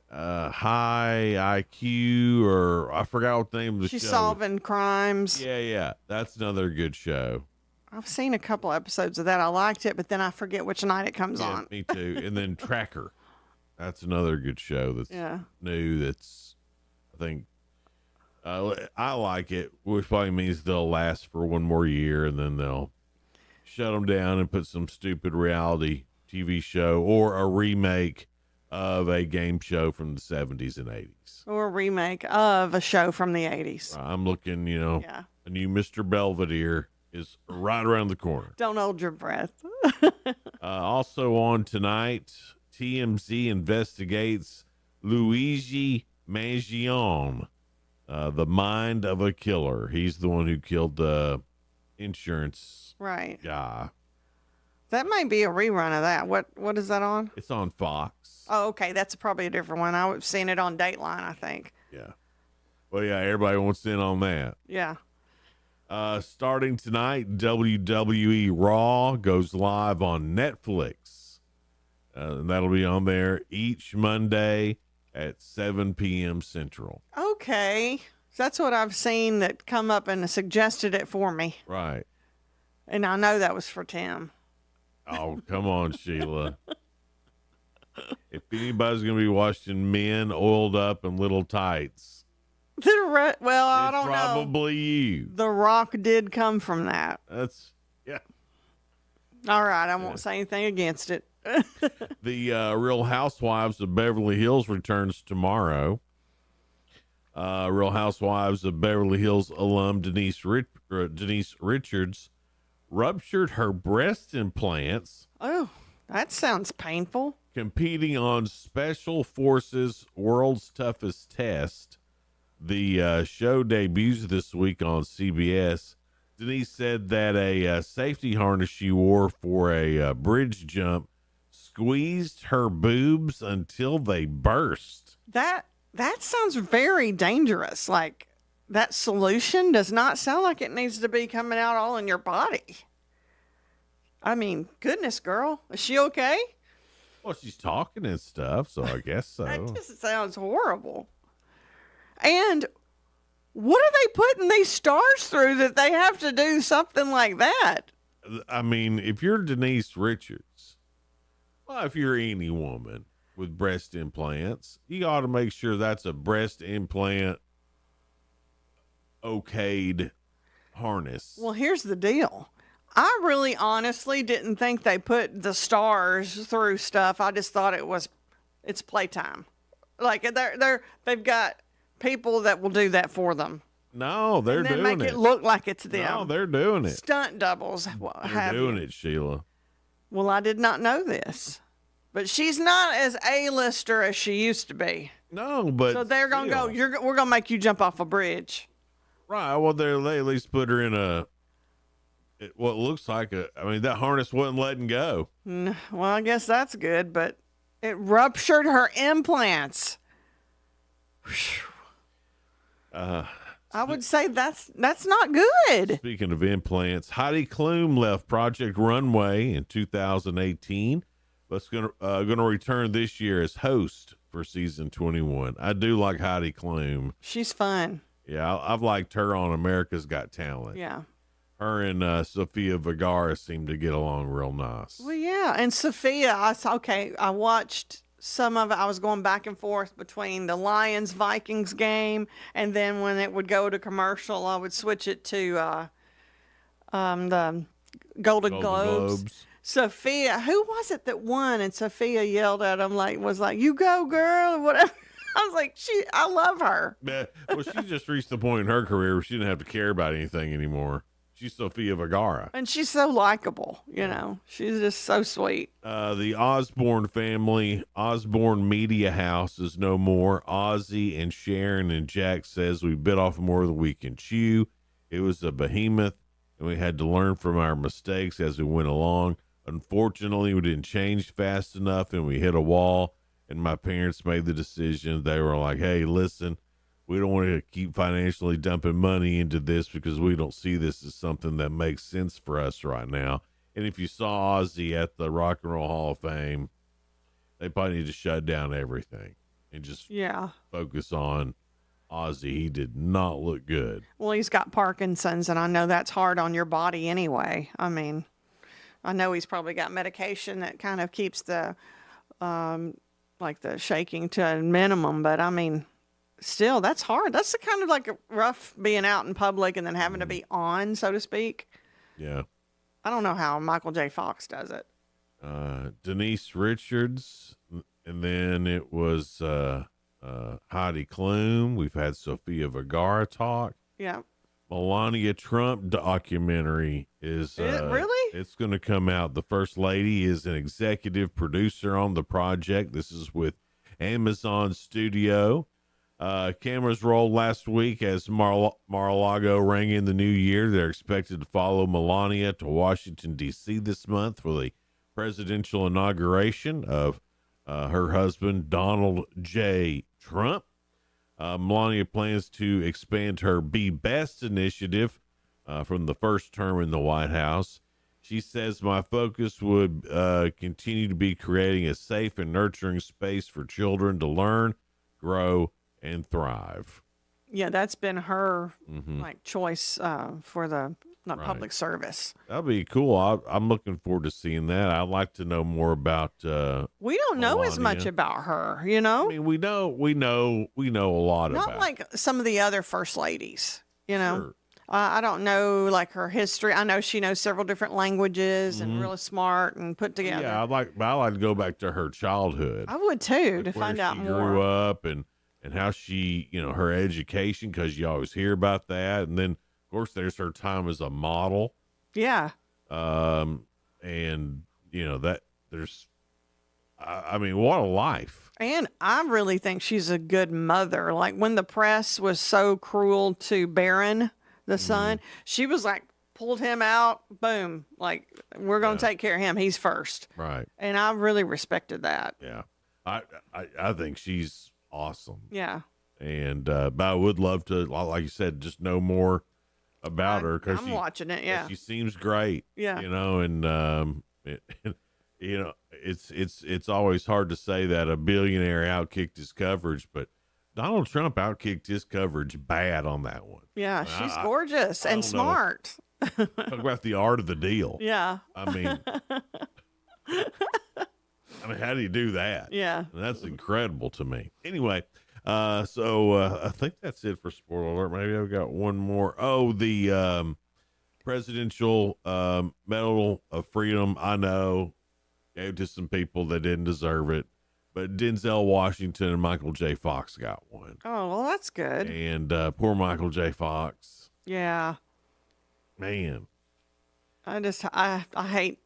high IQ, or I forgot what the name of the show. She's solving crimes. Yeah. That's another good show. I've seen a couple episodes of that. I liked it, but then I forget which night it comes on. Me too. And then Tracker. That's another good show that's new. That's, I think, I like it, which probably means they'll last for one more year and then they'll shut them down and put some stupid reality TV show or a remake of a game show from the 70s and 80s. Or a remake of a show from the 80s. I'm looking, a new Mr. Belvedere is right around the corner. Don't hold your breath. Also on tonight, TMZ investigates Luigi Mangione, the mind of a killer. He's the one who killed the insurance guy. That might be a rerun of that. What is that on? It's on Fox. Oh, okay. That's probably a different one. I've seen it on Dateline, I think. Yeah. Well, yeah, everybody wants in on that. Yeah. Starting tonight, WWE Raw goes live on Netflix. And that'll be on there each Monday at 7 p.m. Central. Okay. That's what I've seen that come up and suggested it for me. Right. And I know that was for Tim. Oh, come on, Sheila. If anybody's going to be watching men oiled up in little tights, I don't know. Probably you. The Rock did come from that. That's, yeah. All right. I won't say anything against it. The Real Housewives of Beverly Hills returns tomorrow. Real Housewives of Beverly Hills alum Denise Richards ruptured her breast implants. Oh, that sounds painful. Competing on Special Forces World's Toughest Test. The show debuts this week on CBS. Denise said that a safety harness she wore for a bridge jump squeezed her boobs until they burst. That sounds very dangerous. Like, that solution does not sound like it needs to be coming out all in your body. I mean, goodness, girl. Is she okay? Well, she's talking and stuff, so I guess so. That just sounds horrible. And What are they putting these stars through that they have to do something like that? I mean, if you're Denise Richards, well, if you're any woman with breast implants, you ought to make sure that's a breast implant okayed harness. Well, here's the deal. I really honestly didn't think they put the stars through stuff. I just thought it's playtime. Like they've got people that will do that for them. No, they're and then doing make it look like it's them. No, they're doing it. Stunt doubles. They're doing it, Sheila. Well, I did not know this. But she's not as A-lister as she used to be. No, but so they're gonna go. We're gonna make you jump off a bridge. Right. Well, they at least put her in what looks like that harness wasn't letting go. Well, I guess that's good, but it ruptured her implants. I would say that's not good. Speaking of implants, Heidi Klum left Project Runway in 2018, but's going to return this year as host for season 21. I do like Heidi Klum. She's fun. Yeah, I've liked her on America's Got Talent. Yeah. Her and Sofia Vergara seem to get along real nice. Well, yeah, and Sophia, I watched some of it. I was going back and forth between the Lions-Vikings game, and then when it would go to commercial, I would switch it to the Golden Globes. Sophia, who was it that won? And Sophia yelled at him was like, "You go, girl," or whatever. I was like, I love her. Yeah, well, she just reached the point in her career where she didn't have to care about anything anymore. She's Sofia Vergara. And she's so likable, She's just so sweet. The Osborne family, Osborne Media House is no more. Ozzy and Sharon and Jack says we bit off more than we can chew. It was a behemoth, and we had to learn from our mistakes as we went along. Unfortunately, we didn't change fast enough, and we hit a wall, and my parents made the decision. They were like, hey, listen, we don't want to keep financially dumping money into this because we don't see this as something that makes sense for us right now. And if you saw Ozzy at the Rock and Roll Hall of Fame, they probably need to shut down everything and just focus on Ozzy. He did not look good. Well, he's got Parkinson's, and I know that's hard on your body anyway. I mean, I know he's probably got medication that kind of keeps the the shaking to a minimum, but I mean, still, that's hard. That's the kind of rough being out in public and then having to be on, so to speak. Yeah. I don't know how Michael J. Fox does it. Denise Richards, and then it was Heidi Klum. We've had Sofia Vergara talk. Yeah. Melania Trump documentary is really? It's going to come out. The First Lady is an executive producer on the project. This is with Amazon Studio. Cameras rolled last week as Mar-a-Lago rang in the new year. They're expected to follow Melania to Washington, D.C. this month for the presidential inauguration of her husband, Donald J. Trump. Melania plans to expand her Be Best initiative from the first term in the White House. She says, my focus would continue to be creating a safe and nurturing space for children to learn, grow, and thrive. Yeah, that's been her choice for the public service. That'll be cool. I'm looking forward to seeing that. I'd like to know more about. We don't know as much about her, I mean, we know a lot about. Not like some of the other first ladies, Sure. I don't know her history. I know she knows several different languages and really smart and put together. Yeah, I'd like to go back to her childhood. I would too, to find out more. Grew up and how she, her education, because you always hear about that. And then, of course, there's her time as a model. Yeah. And, that there's, I mean, what a life. And I really think she's a good mother. Like when the press was so cruel to Barron, the son, she was pulled him out, boom, we're going to take care of him. He's first. Right. And I really respected that. Yeah. I think she's awesome. Yeah. And but I would love to, like you said, just know more about her, because I'm watching it. Yeah, she seems great. Yeah, and it's always hard to say that a billionaire outkicked his coverage, but Donald Trump outkicked his coverage bad on that one. Yeah, she's gorgeous and smart. Talk about the art of the deal. Yeah. I mean, how do you do that? Yeah. That's incredible to me. Anyway, so I think that's it for Spoiler Alert. Maybe I've got one more. Oh, the Presidential Medal of Freedom, I know, gave to some people that didn't deserve it. But Denzel Washington and Michael J. Fox got one. Oh, well, that's good. And poor Michael J. Fox. Yeah. Man. I hate,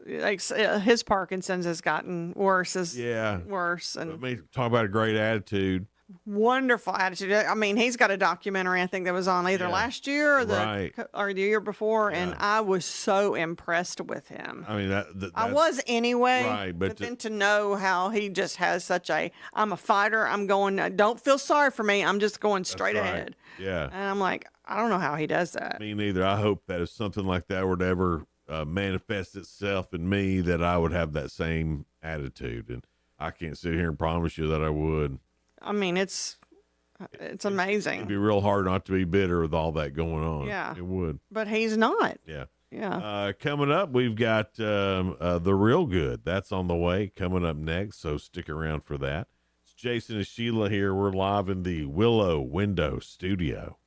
like, his Parkinson's has gotten worse. Worse. And I mean, talk about a great attitude. Wonderful attitude. I mean, he's got a documentary, I think, that was on either last year or the year before, and I was so impressed with him. I mean, I was anyway. Right, but then to know how he just has I'm a fighter. I'm going. Don't feel sorry for me. I'm just going straight ahead. Yeah. And I'm like, I don't know how he does that. Me neither. I hope that if something like that were to ever manifest itself in me, that I would have that same attitude. And I can't sit here and promise you that I would. I mean, it's amazing. It'd be real hard not to be bitter with all that going on. Yeah. It would. But he's not. Yeah. Yeah. Coming up, we've got The Real Good. That's on the way, coming up next, so stick around for that. It's Jason and Sheila here. We're live in the Willow Window Studio.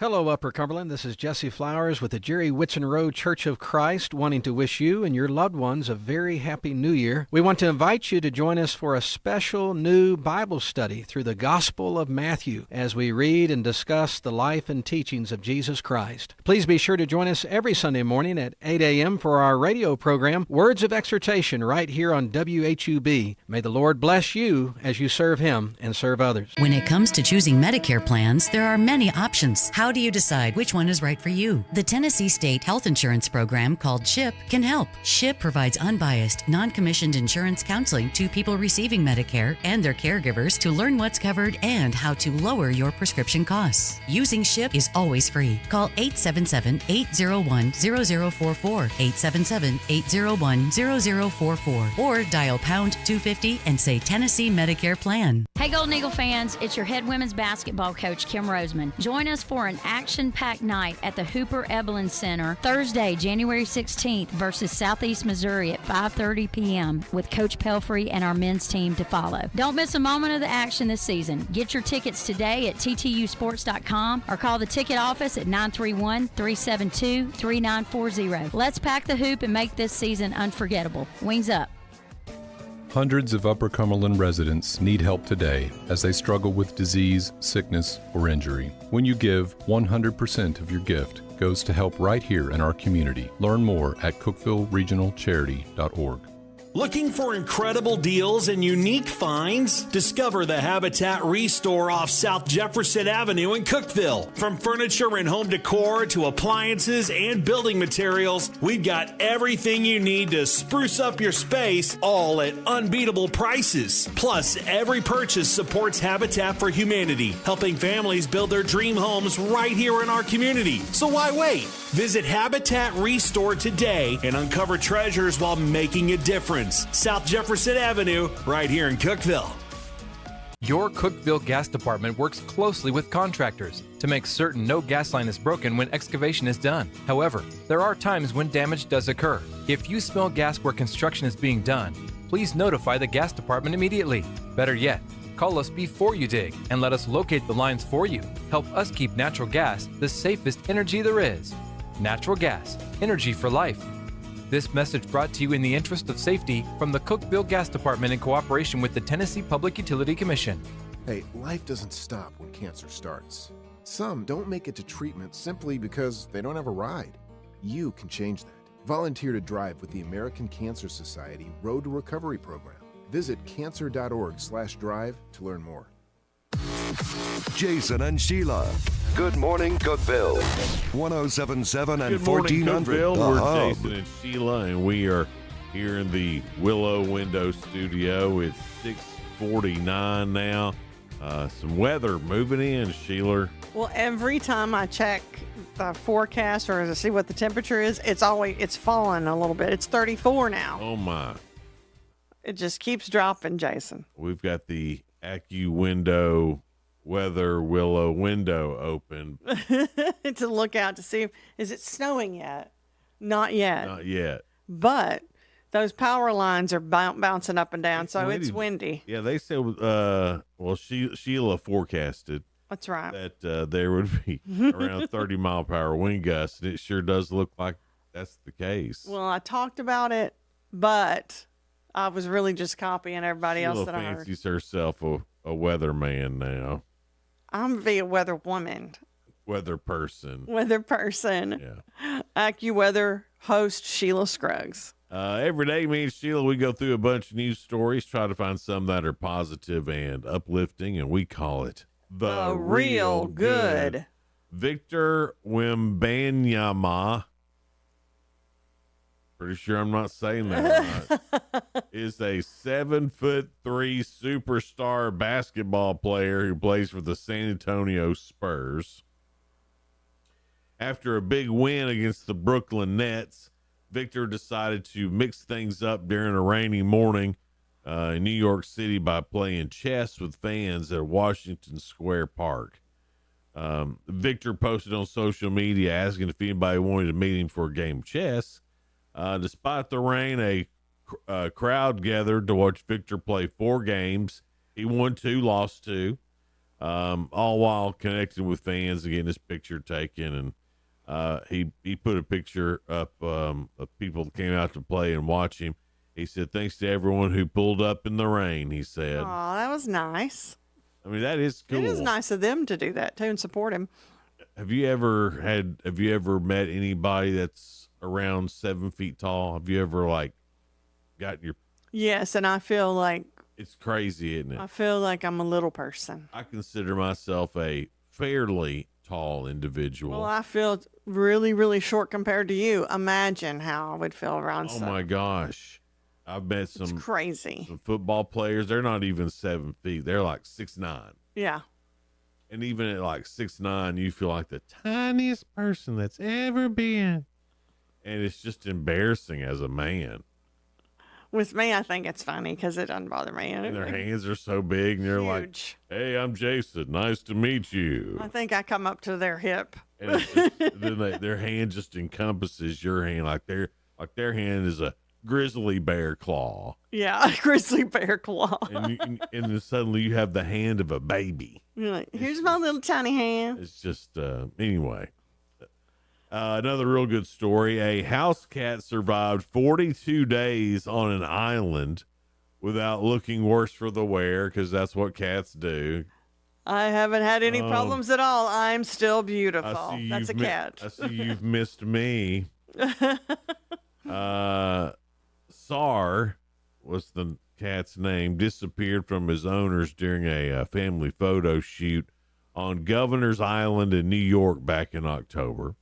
Hello, Upper Cumberland. This is Jesse Flowers with the Jerry Whitson Road Church of Christ, wanting to wish you and your loved ones a very happy New Year. We want to invite you to join us for a special new Bible study through the Gospel of Matthew as we read and discuss the life and teachings of Jesus Christ. Please be sure to join us every Sunday morning at 8 a.m. for our radio program, Words of Exhortation, right here on WHUB. May the Lord bless you as you serve Him and serve others. When it comes to choosing Medicare plans, there are many options. How do you decide which one is right for you? The Tennessee State Health Insurance Program, called SHIP, can help. SHIP provides unbiased, non-commissioned insurance counseling to people receiving Medicare and their caregivers to learn what's covered and how to lower your prescription costs. Using SHIP is always free. Call 877-801-0044, 877-801-0044, or dial pound 250 and say Tennessee Medicare Plan. Hey Golden Eagle fans, it's your head women's basketball coach, Kim Roseman. Join us for an action-packed night at the Hooper Ebelin Center Thursday, January 16th versus Southeast Missouri at 5:30 p.m. with Coach Pelfrey and our men's team to follow. Don't miss a moment of the action this season. Get your tickets today at ttusports.com or call the ticket office at 931-372-3940. Let's pack the hoop and make this season unforgettable. Wings up. Hundreds of Upper Cumberland residents need help today as they struggle with disease, sickness, or injury. When you give, 100% of your gift goes to help right here in our community. Learn more at CookevilleRegionalCharity.org. Looking for incredible deals and unique finds? Discover the Habitat Restore off South Jefferson Avenue in Cookeville. From furniture and home decor to appliances and building materials, we've got everything you need to spruce up your space, all at unbeatable prices. Plus, every purchase supports Habitat for Humanity, helping families build their dream homes right here in our community. So why wait? Visit Habitat Restore today and uncover treasures while making a difference. South Jefferson Avenue, right here in Cookeville. Your Cookeville Gas Department works closely with contractors to make certain no gas line is broken when excavation is done. However, there are times when damage does occur. If you smell gas where construction is being done, please notify the gas department immediately. Better yet, call us before you dig and let us locate the lines for you. Help us keep natural gas the safest energy there is. Natural gas, energy for life. This message brought to you in the interest of safety from the Cookeville Gas Department in cooperation with the Tennessee Public Utility Commission. Hey, life doesn't stop when cancer starts. Some don't make it to treatment simply because they don't have a ride. You can change that. Volunteer to drive with the American Cancer Society Road to Recovery program. Visit cancer.org/drive to learn more. Jason and Sheila. Good morning, Cookeville. 107.7 and Good morning, 1400. Cookeville. The We're Hub. Jason and Sheila, and we are here in the Willow Window Studio. It's 6:49 now. Some weather moving in, Sheila. Well, every time I check the forecast or to see what the temperature is, it's falling a little bit. It's 34 now. Oh my! It just keeps dropping, Jason. We've got the AccuWindow weather willow window open. To look out to see, is it snowing yet? Not yet. Not yet. But those power lines are bouncing up and down, so it's windy. Yeah, they said, Sheila forecasted. That's right. That there would be around 30-mile-per-hour wind gusts, and it sure does look like that's the case. Well, I talked about it, but I was really just copying everybody else that I heard. fancies herself a weatherman now. I'm going to be a weather woman. Weather person. Weather person. Yeah. AccuWeather host Sheila Scruggs. Every day, me and Sheila, we go through a bunch of news stories, try to find some that are positive and uplifting, and we call it The Real Good. Victor Wembanyama, pretty sure I'm not saying that right, is a 7'3" superstar basketball player who plays for the San Antonio Spurs. After a big win against the Brooklyn Nets, Victor decided to mix things up during a rainy morning in New York City by playing chess with fans at Washington Square Park. Victor posted on social media asking if anybody wanted to meet him for a game of chess. Despite the rain, a crowd gathered to watch Victor play 4 games. He won 2, lost 2, all while connecting with fans and getting his picture taken. And he put a picture up of people that came out to play and watch him. He said, "Thanks to everyone who pulled up in the rain," he said. Oh, that was nice. I mean, that is cool. It is nice of them to do that too and support him. Have you ever met anybody that's around 7 feet tall? Have you ever got your? Yes, and I feel like it's crazy, isn't it? I feel like I'm a little person. I consider myself a fairly tall individual. Well, I feel really, really short compared to you. Imagine how I would feel around. Oh my gosh. I've met some football players. They're not even 7 feet. They're like 6'9". Yeah. And even at like 6'9", you feel like the tiniest person that's ever been. And it's just embarrassing as a man. With me, I think it's funny because it doesn't bother me. And their hands are so big, and they're like, "Hey, I'm Jason. Nice to meet you." I think I come up to their hip. And then their hand just encompasses your hand, like their hand is a grizzly bear claw. Yeah, a grizzly bear claw. And then suddenly you have the hand of a baby. You're like, here's my little tiny hand. It's just, anyway. Another real good story. A house cat survived 42 days on an island without looking worse for the wear, because that's what cats do. I haven't had any problems at all. I'm still beautiful. That's a cat. I see you've missed me. Sar was the cat's name, disappeared from his owners during a family photo shoot on Governor's Island in New York back in October.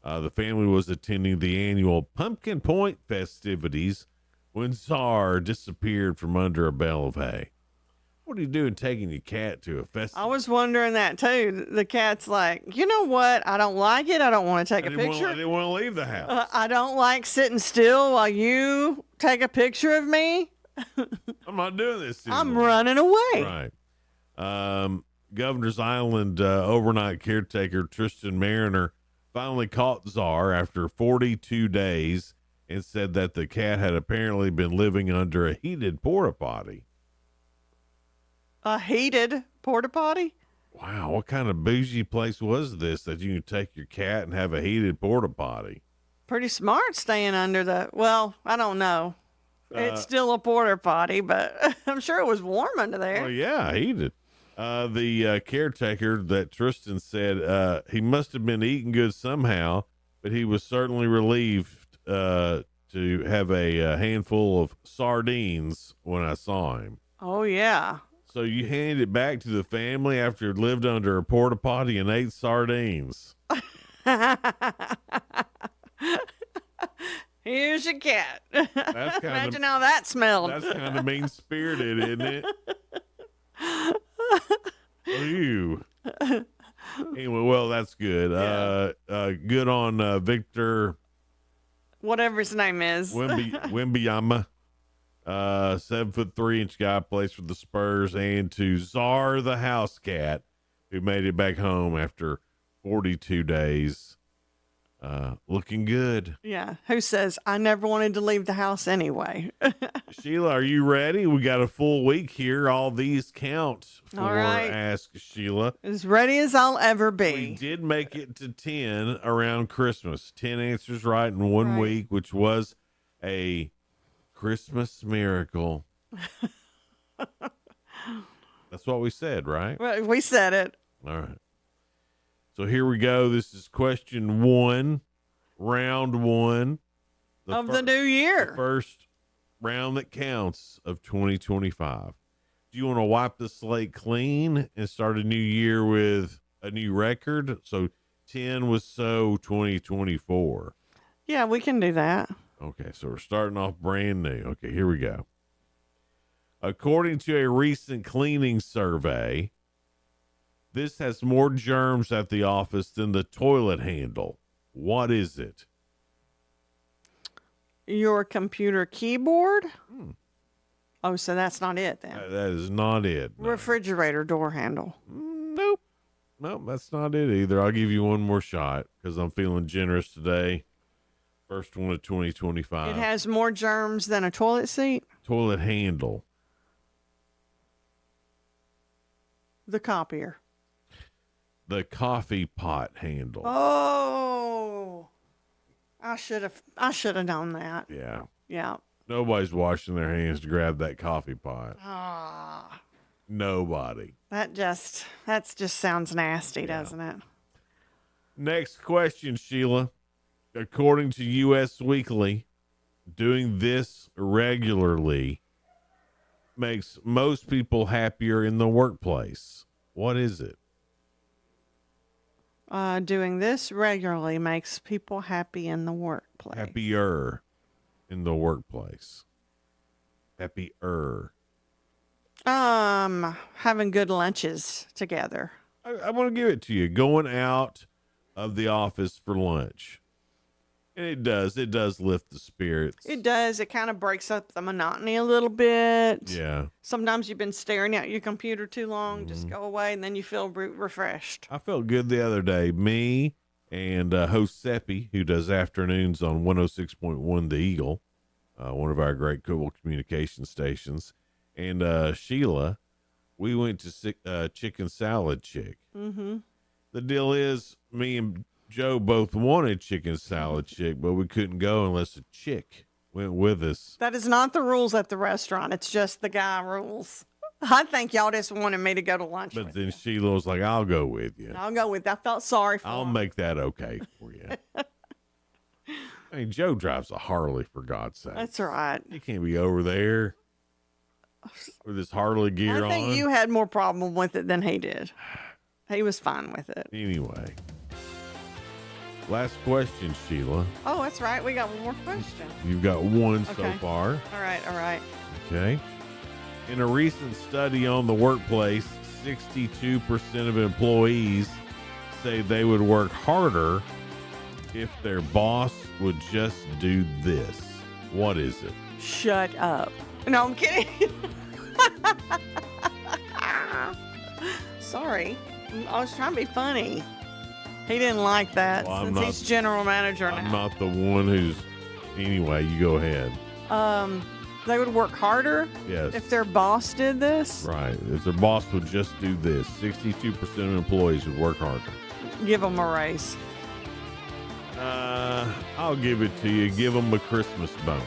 The family was attending the annual Pumpkin Point festivities when Sar disappeared from under a bale of hay. What are you doing taking your cat to a festival? I was wondering that too. The cat's like, you know what? I don't like it. I don't want to take a picture. I didn't want to leave the house. I don't like sitting still while you take a picture of me. I'm not doing this anymore. I'm running away. Right. Governor's Island overnight caretaker Tristan Mariner finally caught Czar after 42 days and said that the cat had apparently been living under a heated porta potty. A heated porta potty? Wow, what kind of bougie place was this that you can take your cat and have a heated porta potty? Pretty smart staying under the, well, I don't know. It's still a porta potty, but I'm sure it was warm under there. Oh, yeah, heated. The caretaker that Tristan said he must have been eating good somehow, but he was certainly relieved to have a handful of sardines when I saw him. Oh, yeah. So you handed it back to the family after it lived under a porta potty and ate sardines. Here's your cat. Imagine how that smelled. That's kind of mean-spirited, isn't it? Ew. Anyway, well, that's good. Yeah. Good on Victor. Whatever his name is. Wembanyama. 7'3" guy plays for the Spurs, and to Czar the house cat, who made it back home after 42 days. Looking good. Yeah. Who says, I never wanted to leave the house anyway? Sheila, are you ready? We got a full week here. All these count for All right. Ask Sheila. As ready as I'll ever be. We did make it to 10 around Christmas. 10 answers right in one week, which was a Christmas miracle. That's what we said, right? Well, we said it. All right. So here we go. This is question 1, round 1 of the new year. The first round that counts of 2025. Do you want to wipe the slate clean and start a new year with a new record? So 10 was 2024. Yeah, we can do that. Okay, so we're starting off brand new. Okay, here we go. According to a recent cleaning survey, this has more germs at the office than the toilet handle. What is it? Your computer keyboard? Oh, so that's not it then. That is not it. No. Refrigerator door handle. Nope, that's not it either. I'll give you one more shot because I'm feeling generous today. First one of 2025. It has more germs than a toilet seat? Toilet handle. The copier. The coffee pot handle. Oh, I should have known that. Yeah. Yeah. Nobody's washing their hands to grab that coffee pot. Ah, Nobody. that just sounds nasty, doesn't it? Next question, Sheila. According to U.S. Weekly, doing this regularly makes most people happier in the workplace. What is it? Doing this regularly makes people happy in the workplace. Happier in the workplace. Happier. Having good lunches together. I want to give it to you. Going out of the office for lunch. And it does lift the spirits. It does. It kind of breaks up the monotony a little bit. Yeah. Sometimes you've been staring at your computer too long. Just go away, and then you feel refreshed. I felt good the other day. Me and host Seppi, who does afternoons on 106.1 The Eagle, one of our great Cookeville communication stations, and Sheila, we went to Chicken Salad Chick. Mm-hmm. The deal is, me and Joe both wanted Chicken Salad Chick, but we couldn't go unless a chick went with us. That is not the rules at the restaurant. It's just the guy rules. I think y'all just wanted me to go to lunch. But then Sheila was like, I'll go with you. I'll go with. I felt sorry for I'll him. make that okay for you. I mean, Joe drives a Harley, for God's sake. That's right. He can't be over there with his Harley gear on. I think you had more problem with it than he did. He was fine with it. Anyway. Last question, Sheila. Oh, that's right. We got one more question. You've got one so Okay. far. All right. Okay. In a recent study on the workplace, 62% of employees say they would work harder if their boss would just do this. What is it? Shut up. No, I'm kidding. Sorry. I was trying to be funny. He didn't like that since he's general manager now. I'm not the one who's... Anyway, you go ahead. They would work harder Yes. if their boss did this. Right. If their boss would just do this, 62% of employees would work harder. Give them a raise. I'll give it to you. Give them a Christmas bonus.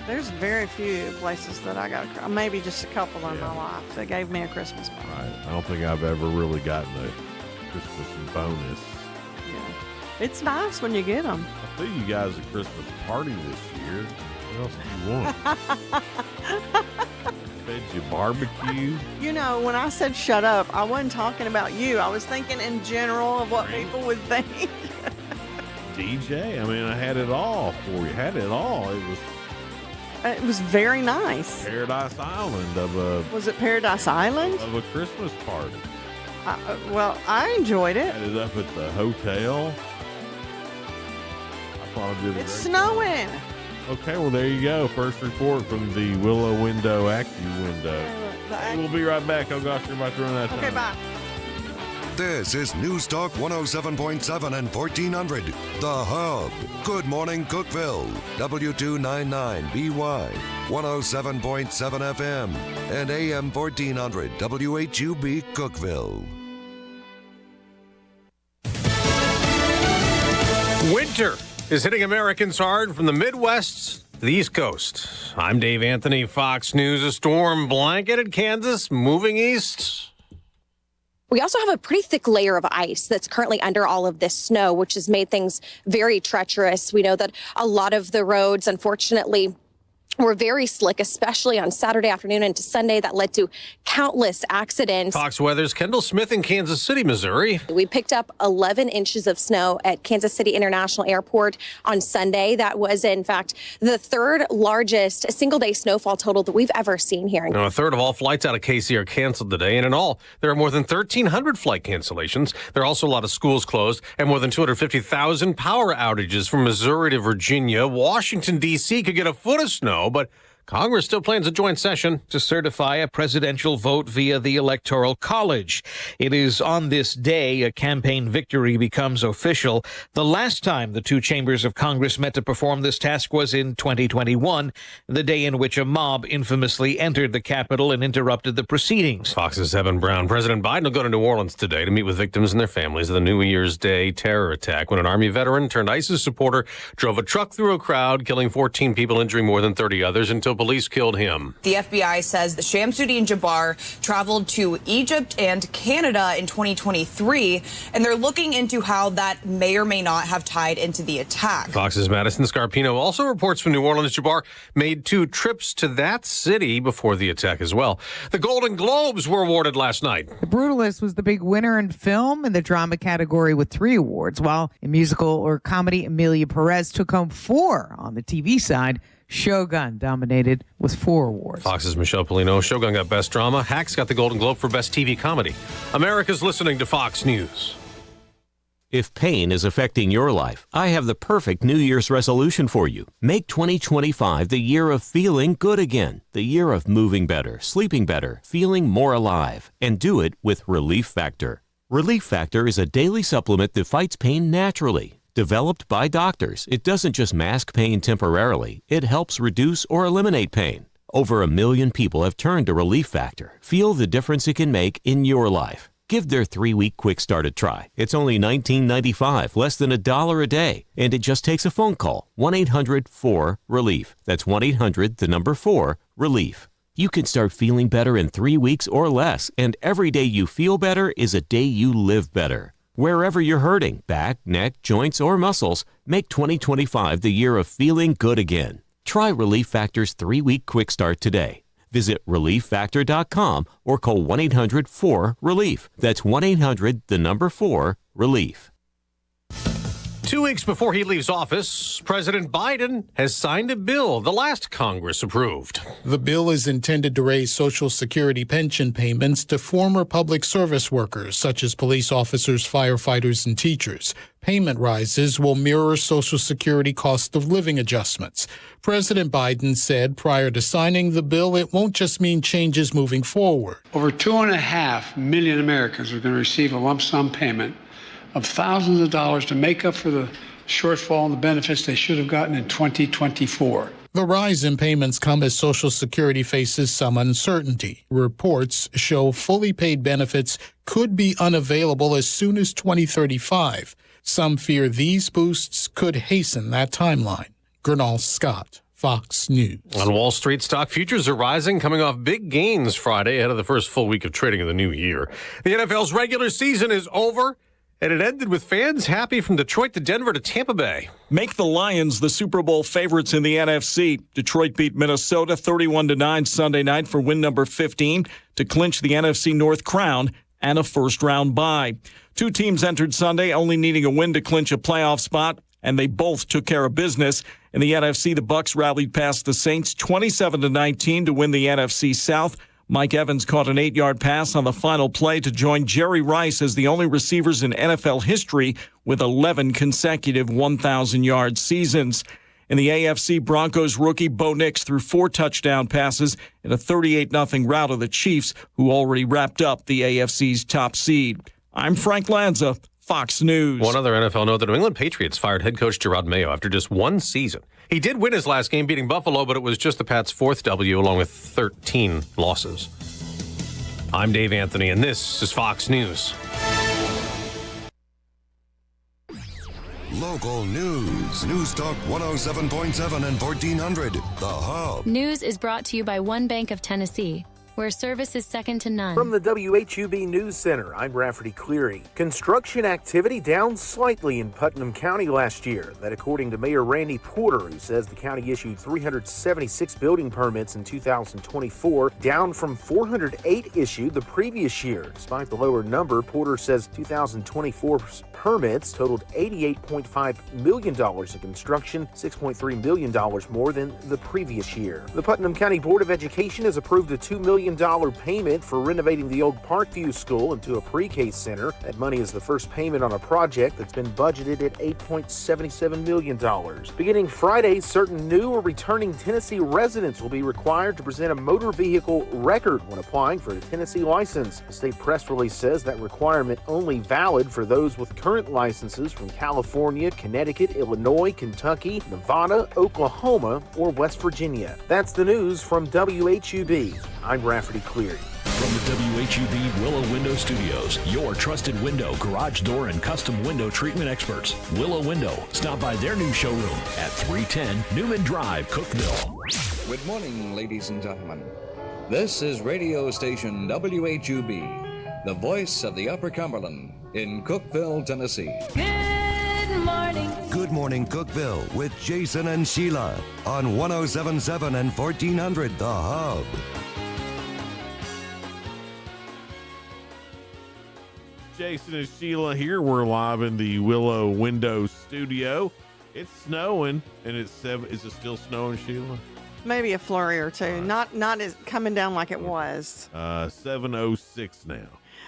There's very few places that I got, maybe just a couple in my life that gave me a Christmas bonus. Right. I don't think I've ever really gotten a Christmas bonus. Yeah. It's nice when you get them. I threw you guys a Christmas party this year. What else do you want? Fed you barbecue. You know, when I said shut up, I wasn't talking about you. I was thinking in general of what people would think. DJ, I mean, I had it all for you. Had it all. It was very nice. Paradise Island of a... Was it Paradise Island? Of a Christmas party. Well, I enjoyed it. Had it up at the hotel. I thought I did It's snowing. Okay, well, there you go. First report from the Willow Window AccuWindow. We'll be right back. Oh, gosh, you're about to run out of time. Okay, bye. This is News Talk 107.7 and 1400, The Hub. Good morning, Cookeville. W299BY, 107.7 FM, and AM 1400, WHUB, Cookeville. Winter is hitting Americans hard from the Midwest to the East Coast. I'm Dave Anthony, Fox News. A storm blanketed Kansas, moving east. We also have a pretty thick layer of ice that's currently under all of this snow, which has made things very treacherous. We know that a lot of the roads, unfortunately, were very slick, especially on Saturday afternoon into Sunday. That led to countless accidents. Fox Weather's Kendall Smith in Kansas City, Missouri. We picked up 11 inches of snow at Kansas City International Airport on Sunday. That was, in fact, the third largest single-day snowfall total that we've ever seen here. Now, a third of all flights out of KC are canceled today, and in all, there are more than 1,300 flight cancellations. There are also a lot of schools closed and more than 250,000 power outages from Missouri to Virginia. Washington, D.C. could get a foot of snow, but Congress still plans a joint session to certify a presidential vote via the Electoral College. It is on this day a campaign victory becomes official. The last time the two chambers of Congress met to perform this task was in 2021, the day in which a mob infamously entered the Capitol and interrupted the proceedings. Fox's Evan Brown. President Biden will go to New Orleans today to meet with victims and their families of the New Year's Day terror attack when an Army veteran turned ISIS supporter drove a truck through a crowd, killing 14 people, injuring more than 30 others until police killed him. The FBI says that Shamsuddin Jabbar traveled to Egypt and Canada in 2023, and they're looking into how that may or may not have tied into the attack. Fox's Madison Scarpino also reports from New Orleans. Jabbar made 2 trips to that city before the attack as well. The Golden Globes were awarded last night. The Brutalist was the big winner in film in the drama category with 3 awards, while in musical or comedy, Emilia Perez took home 4 on the TV side. Shogun dominated with 4 awards. Fox's Michelle Polino. Shogun got Best Drama. Hacks got the Golden Globe for Best TV Comedy. America's listening to Fox News. If pain is affecting your life, I have the perfect New Year's resolution for you. Make 2025 the year of feeling good again. The year of moving better, sleeping better, feeling more alive. And do it with Relief Factor. Relief Factor is a daily supplement that fights pain naturally. Developed by doctors, it doesn't just mask pain temporarily, it helps reduce or eliminate pain. Over 1 million people have turned to Relief Factor. Feel the difference it can make in your life. Give their 3-week quick start a try. It's only $19.95, less than $1 a day, and it just takes a phone call. 1-800-4-RELIEF. That's 1-800-4-RELIEF. You can start feeling better in 3 weeks or less, and every day you feel better is a day you live better. Wherever you're hurting, back, neck, joints, or muscles, make 2025 the year of feeling good again. Try Relief Factor's 3-week quick start today. Visit ReliefFactor.com or call 1-800-4-RELIEF. That's 1-800-4-RELIEF. 2 weeks before he leaves office, President Biden has signed a bill the last Congress approved. The bill is intended to raise Social Security pension payments to former public service workers, such as police officers, firefighters, and teachers. Payment rises will mirror Social Security cost of living adjustments. President Biden said prior to signing the bill, it won't just mean changes moving forward. Over 2.5 million Americans are going to receive a lump sum payment of thousands of dollars to make up for the shortfall in the benefits they should have gotten in 2024. The rise in payments come as Social Security faces some uncertainty. Reports show fully paid benefits could be unavailable as soon as 2035. Some fear these boosts could hasten that timeline. Gernal Scott, Fox News. On Wall Street, stock futures are rising, coming off big gains Friday ahead of the first full week of trading of the new year. The NFL's regular season is over, and it ended with fans happy from Detroit to Denver to Tampa Bay. Make the Lions the Super Bowl favorites in the NFC. Detroit beat Minnesota 31-9 Sunday night for win number 15 to clinch the NFC North crown and a first-round bye. 2 teams entered Sunday only needing a win to clinch a playoff spot, and they both took care of business. In the NFC, the Bucs rallied past the Saints 27-19 to win the NFC South. Mike Evans caught an 8-yard pass on the final play to join Jerry Rice as the only receivers in NFL history with 11 consecutive 1,000-yard seasons. In the AFC, Broncos rookie Bo Nix threw 4 touchdown passes in a 38-0 rout of the Chiefs, who already wrapped up the AFC's top seed. I'm Frank Lanza, Fox News. One other NFL note, the New England Patriots fired head coach Gerard Mayo after just one season. He did win his last game, beating Buffalo, but it was just the Pats' 4th W, along with 13 losses. I'm Dave Anthony, and this is Fox News. Local news. News Talk 107.7 and 1400. The Hub. News is brought to you by One Bank of Tennessee, where service is second to none. From the WHUB News Center, I'm Rafferty Cleary. Construction activity down slightly in Putnam County last year. That according to Mayor Randy Porter, who says the county issued 376 building permits in 2024, down from 408 issued the previous year. Despite the lower number, Porter says 2024 permits totaled $88.5 million in construction, $6.3 million more than the previous year. The Putnam County Board of Education has approved a $2 million payment for renovating the old Parkview School into a pre-K center. That money is the first payment on a project that's been budgeted at $8.77 million. Beginning Friday, certain new or returning Tennessee residents will be required to present a motor vehicle record when applying for a Tennessee license. The state press release says that requirement only valid for those with current licenses from California, Connecticut, Illinois, Kentucky, Nevada, Oklahoma, or West Virginia. That's the news from WHUB. I'm Rafferty Cleary. From the WHUB Willow Window Studios, your trusted window, garage door, and custom window treatment experts. Willow Window. Stop by their new showroom at 310 Newman Drive, Cookeville. Good morning, ladies and gentlemen. This is radio station WHUB, the voice of the Upper Cumberland in Cookeville, Tennessee. Good morning. Good morning, Cookeville, with Jason and Sheila on 107.7 and 1400 The Hub. Jason and Sheila here. We're live in the Willow Window Studio. It's snowing, and is it still snowing, Sheila? Maybe a flurry or two. Not as coming down like it was. 7:06 now.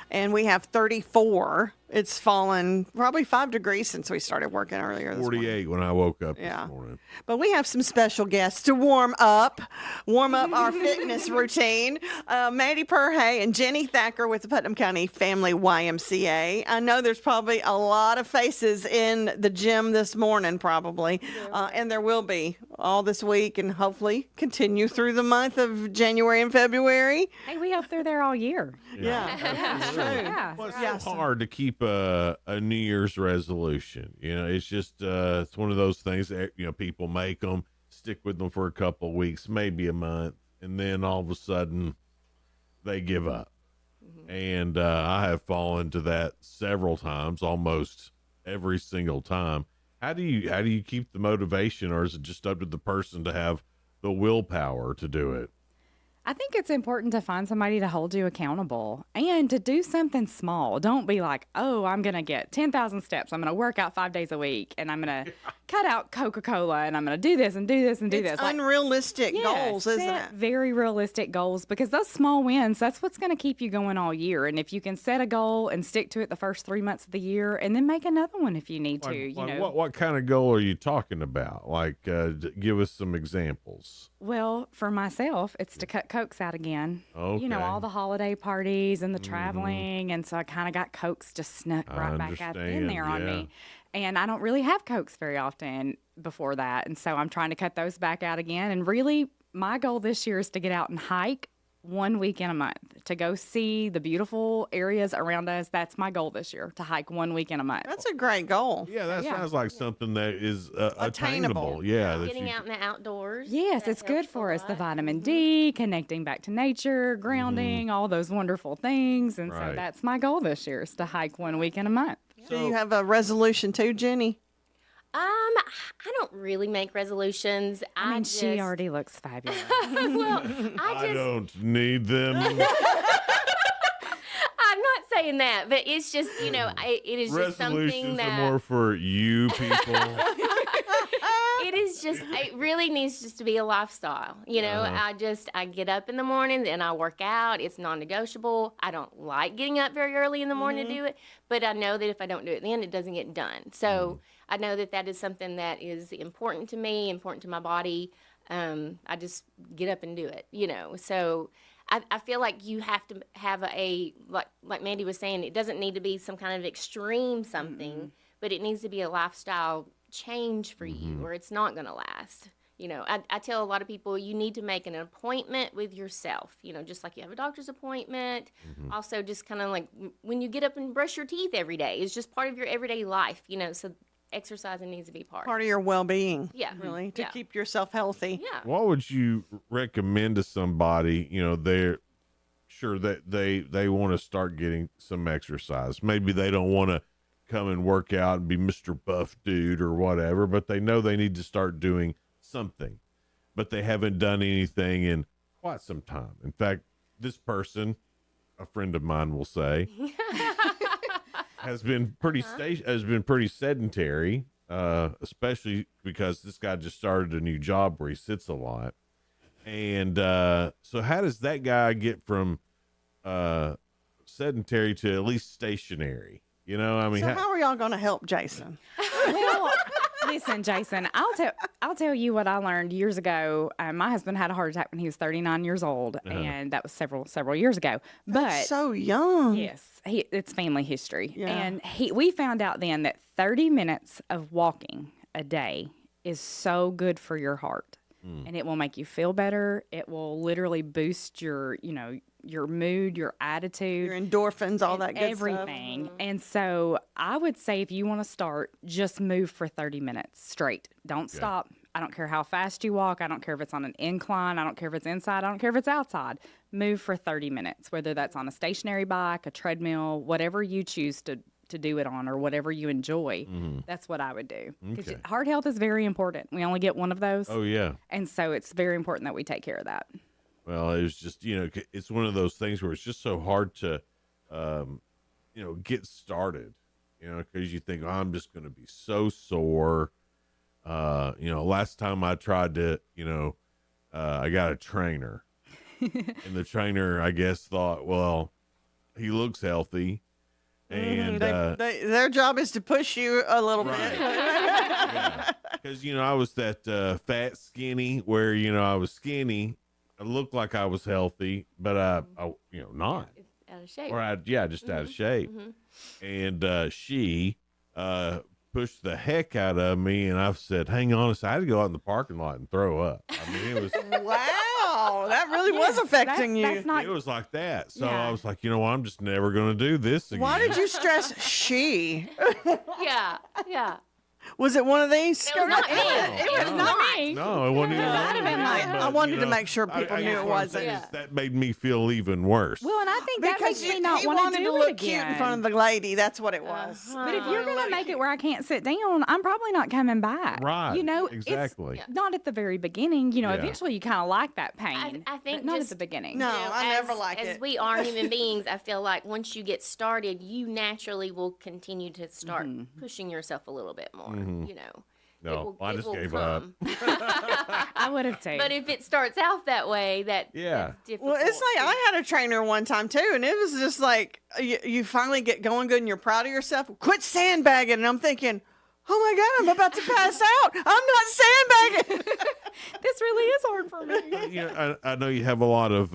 And we have 34. It's fallen probably 5 degrees since we started working earlier this 48 when I woke up this morning. But we have some special guests to warm up our fitness routine. Maddie Perhay and Jenny Thacker with the Putnam County Family YMCA. I know there's probably a lot of faces in the gym this morning, probably. And there will be all this week and hopefully continue through the month of January and February. Hey, we hope they're there all year. Yeah, that's true. Yeah. Well, it's so hard to keep a New Year's resolution. You know, it's just it's one of those things that, you know, people make them, stick with them for a couple of weeks, maybe a month, and then all of a sudden they give up. And I have fallen to that several times, almost every single time. How do you keep the motivation, or is it just up to the person to have the willpower to do it? I think it's important to find somebody to hold you accountable and to do something small. Don't be like, oh, I'm going to get 10,000 steps. I'm going to work out 5 days a week, and I'm going to cut out Coca-Cola, and I'm going to do this and do this and do this. It's unrealistic goals, isn't it? Very realistic goals, because those small wins, that's what's going to keep you going all year. And if you can set a goal and stick to it the first 3 months of the year, and then make another one if you need to. What kind of goal are you talking about? Like, give us some examples. Well, for myself, it's to cut Cokes out again. Okay. You know, all the holiday parties and the traveling. And so I kind of got Cokes just snuck right back out in there on me. And I don't really have Cokes very often before that. And so I'm trying to cut those back out again. And really, my goal this year is to get out and hike 1 weekend a month, to go see the beautiful areas around us. That's my goal this year, to hike 1 weekend a month. That's a great goal. Yeah, that sounds like something that is attainable. Yeah. Getting out in the outdoors. Yes, it's good for us. The vitamin D, connecting back to nature, grounding, all those wonderful things. And so that's my goal this year, is to hike 1 weekend a month. Do you have a resolution too, Jenny? I don't really make resolutions. I mean, she already looks fabulous. Well, I don't need them. I'm not saying that, but it's just, you know, it is just something that... Resolutions are more for you people. It is just, it really needs just to be a lifestyle. You know, I get up in the morning and I work out. It's non-negotiable. I don't like getting up very early in the morning to do it, but I know that if I don't do it then, it doesn't get done. So I know that that is something that is important to me, important to my body. I just get up and do it, you know. So I feel like you have to have like Mandy was saying, it doesn't need to be some kind of extreme something, but it needs to be a lifestyle change for you, or it's not going to last. You know, I tell a lot of people you need to make an appointment with yourself, you know, just like you have a doctor's appointment. Also, just kind of like when you get up and brush your teeth every day, it's just part of your everyday life, you know, so exercising needs to be part of your well-being. Yeah. Really, to keep yourself healthy. Yeah. What would you recommend to somebody, you know, they're sure that they want to start getting some exercise? Maybe they don't want to come and work out and be Mr. Buff Dude or whatever, but they know they need to start doing something, but they haven't done anything in quite some time. In fact, this person, a friend of mine will say, has been pretty sedentary, especially because this guy just started a new job where he sits a lot. And so how does that guy get from sedentary to at least stationary? You know, I mean, so how are y'all going to help Jason? Well, listen, Jason, I'll tell you what I learned years ago. My husband had a heart attack when he was 39 years old, and that was several years ago. But That's so young. Yes, it's family history, Yeah. and we found out then that 30 minutes of walking a day is so good for your heart, and it will make you feel better. It will literally boost your mood, your attitude, your endorphins, all that good everything. stuff. And so I would say if you want to start, just move for 30 minutes straight. Don't stop. I don't care how fast you walk. I don't care if it's on an incline. I don't care if it's inside. I don't care if it's outside. Move for 30 minutes, whether that's on a stationary bike, a treadmill, whatever you choose to do it on or whatever you enjoy. That's what I would do. Because heart health is very important. We only get one of those. Oh, yeah. And so it's very important that we take care of that. Well, it was just, you know, it's one of those things where it's just so hard to, get started, you know, because you think, I'm just going to be so sore. Last time I tried to, I got a trainer and the trainer, I guess, thought, well, he looks healthy. And their job is to push you a little bit. Because, I was that fat skinny where, I was skinny. I looked like I was healthy, but I not. Out of shape. Or just out of shape. And she pushed the heck out of me, and I've said, hang on, I had to go out in the parking lot and throw up. I mean, it was. Wow, that really was affecting you. It was like that. So I was like, I'm just never going to do this again. Why did you stress she? Yeah. Was it one of these? It was not me. It was not me. No, it wasn't even. I'd have been like, I wanted to make sure people knew it wasn't. That made me feel even worse. Well, and I think that Because makes me not he want wanted to to do look it cute again. in front of the lady. That's what it was. But if you're going to make it where I can't sit down, I'm probably not coming back. Right. Exactly. It's not at the very beginning. Eventually you kind of like that pain. I think but not just, at the beginning. No, I never like as it. we are human beings, I feel like once you get started, you naturally will continue to start pushing yourself a little bit more, No, I just gave up. I would have taken. But if it starts out that way, that's difficult. Well, it's like I had a trainer one time too, and it was just like you finally get going good and you're proud of yourself. Quit sandbagging, and I'm thinking, oh my God, I'm about to pass out. I'm not sandbagging. This really is hard for me. I know you have a lot of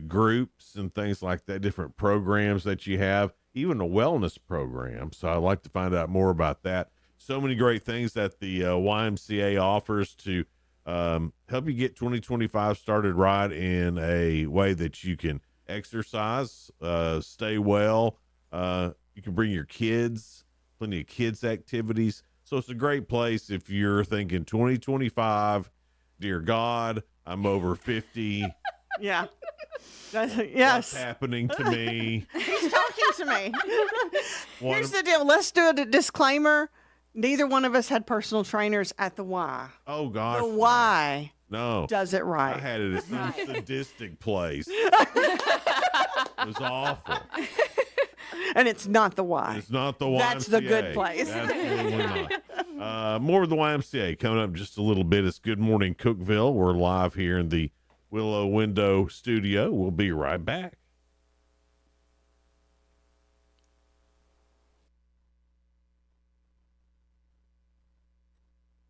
groups and things like that, different programs that you have, even a wellness program. So I'd like to find out more about that. So many great things that the YMCA offers to help you get 2025 started right in a way that you can exercise, stay well. You can bring your kids, plenty of kids activities. So it's a great place if you're thinking 2025, dear God, I'm over 50. Yeah. Yes. What's happening to me? He's talking to me. Here's the deal. Let's do a disclaimer. Neither one of us had personal trainers at the Y. Oh, gosh. The Y No. does it right. I had it at some sadistic place. It was awful. And it's not the Y. It's not the YMCA. That's the good place. Absolutely not. More of the YMCA coming up in just a little bit. It's Good Morning Cookeville. We're live here in the Willow Window studio. We'll be right back.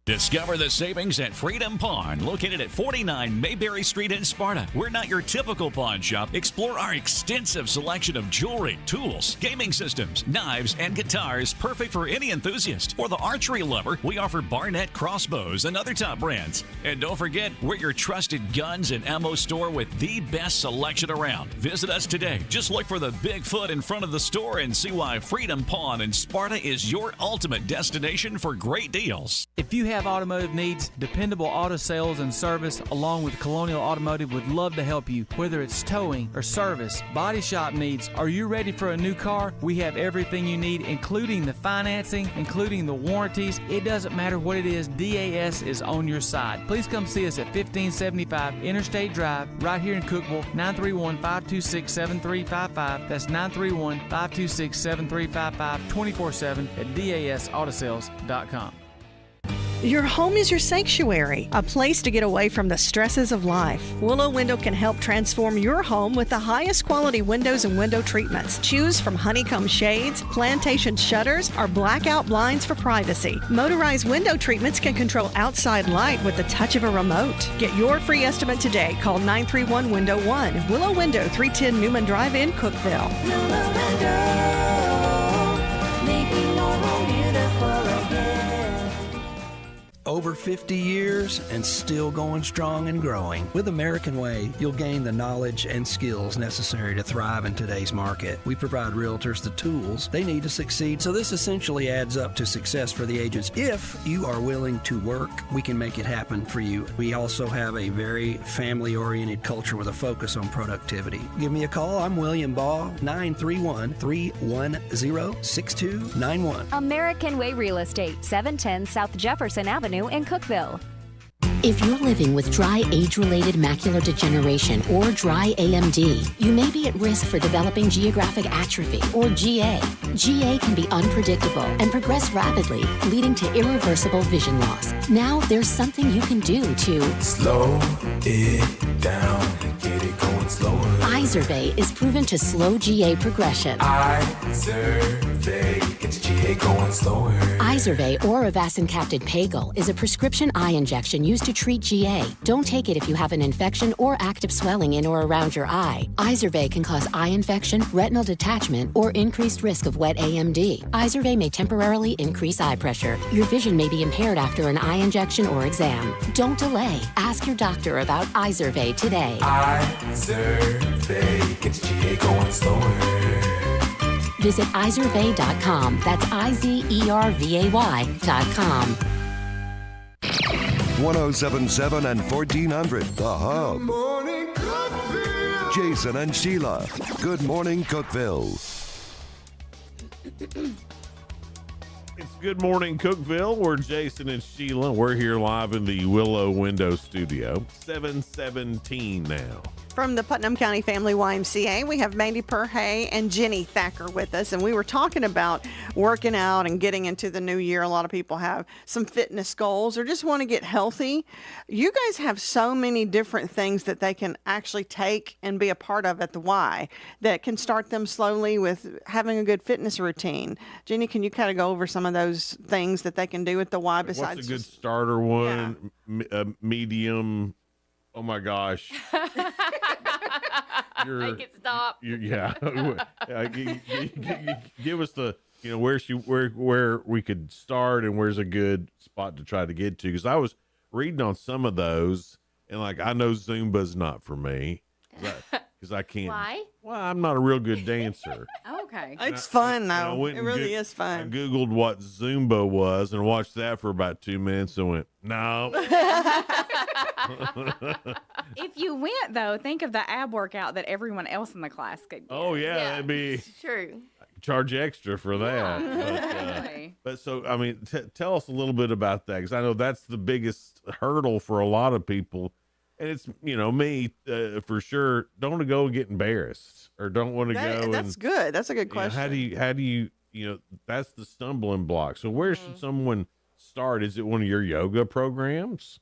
Discover the savings at Freedom Pawn, located at 49 Mayberry Street in Sparta. We're not your typical pawn shop. Explore our extensive selection of jewelry, tools, gaming systems, knives, and guitars, perfect for any enthusiast. For the archery lover, we offer Barnett crossbows and other top brands. And don't forget, we're your trusted guns and ammo store with the best selection around. Visit us today. Just look for the Bigfoot in front of the store and see why Freedom Pawn in Sparta is your ultimate destination for great deals. If you have automotive needs, Dependable Auto Sales and Service along with Colonial Automotive would love to help you. Whether it's towing or service, body shop needs, are you ready for a new car? We have everything you need, including the financing, including the warranties. It doesn't matter what it is, DAS is on your side. Please come see us at 1575 Interstate Drive right here in Cookeville, 931-526-7355. That's 931-526-7355, 24/7 at dasautosales.com. Your home is your sanctuary, a place to get away from the stresses of life. Willow Window can help transform your home with the highest quality windows and window treatments. Choose from honeycomb shades, plantation shutters, or blackout blinds for privacy. Motorized window treatments can control outside light with the touch of a remote. Get your free estimate today. Call 931-WINDOW-1. Willow Window, 310 Newman Drive in Cookeville. Willow Window, making your home beautiful again. Over 50 years and still going strong and growing. With American Way, you'll gain the knowledge and skills necessary to thrive in today's market. We provide realtors the tools they need to succeed, so this essentially adds up to success for the agents. If you are willing to work, we can make it happen for you. We also have a very family-oriented culture with a focus on productivity. Give me a call. I'm William Baugh, 931-310-6291. American Way Real Estate, 710 South Jefferson Avenue in Cookeville. If you're living with dry age-related macular degeneration or dry AMD, you may be at risk for developing geographic atrophy or GA. GA can be unpredictable and progress rapidly, leading to irreversible vision loss. Now there's something you can do to slow it down and get it going slower. Izervay is proven to slow GA progression. Izervay gets GA going slower. Izervay or avacincaptad pagel is a prescription eye injection used to treat GA. Don't take it if you have an infection or active swelling in or around your eye. Izervay can cause eye infection, retinal detachment, or increased risk of wet AMD. Izervay may temporarily increase eye pressure. Your vision may be impaired after an eye injection or exam. Don't delay. Ask your doctor about Izervay today. Izervay gets GA going slower. Visit Izervay.com. That's IZERVAY.com. 1077 and 1400, The Hub. Jason and Sheila. Good Morning Cookeville. It's Good Morning Cookeville. We're Jason and Sheila. We're here live in the Willow Window studio. 7:17 now. From the Putnam County Family YMCA, we have Mandy Perhay and Jenny Thacker with us, and we were talking about working out and getting into the new year. A lot of people have some fitness goals or just want to get healthy. You guys have so many different things that they can actually take and be a part of at the Y that can start them slowly with having a good fitness routine. Jenny, can you kind of go over some of those things that they can do at the Y besides? What's a good starter one? Yeah. Medium. Oh my gosh. Make it stop. Yeah. Give us the, where we could start and where's a good spot to try to get to. Because I was reading on some of those and I know Zumba's not for me because I can't. Why? Well, I'm not a real good dancer. Okay. It's fun, though. It really is fun. I Googled what Zumba was and watched that for about 2 minutes and went, no. If you went, though, think of the ab workout that everyone else in the class could get. Oh, yeah. That'd be true. Charge extra for that. Yeah. But so, I mean, tell us a little bit about that because I know that's the biggest hurdle for a lot of people. And it's, me for sure. Don't want to go and get embarrassed, or don't want to go. That's good. That's a good question. How do you, that's the stumbling block. So where should someone start? Is it one of your yoga programs?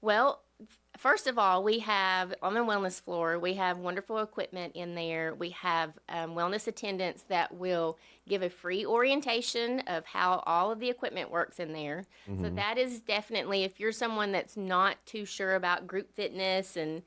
Well, first of all, we have on the wellness floor, we have wonderful equipment in there. We have wellness attendants that will give a free orientation of how all of the equipment works in there. So that is definitely, if you're someone that's not too sure about group fitness and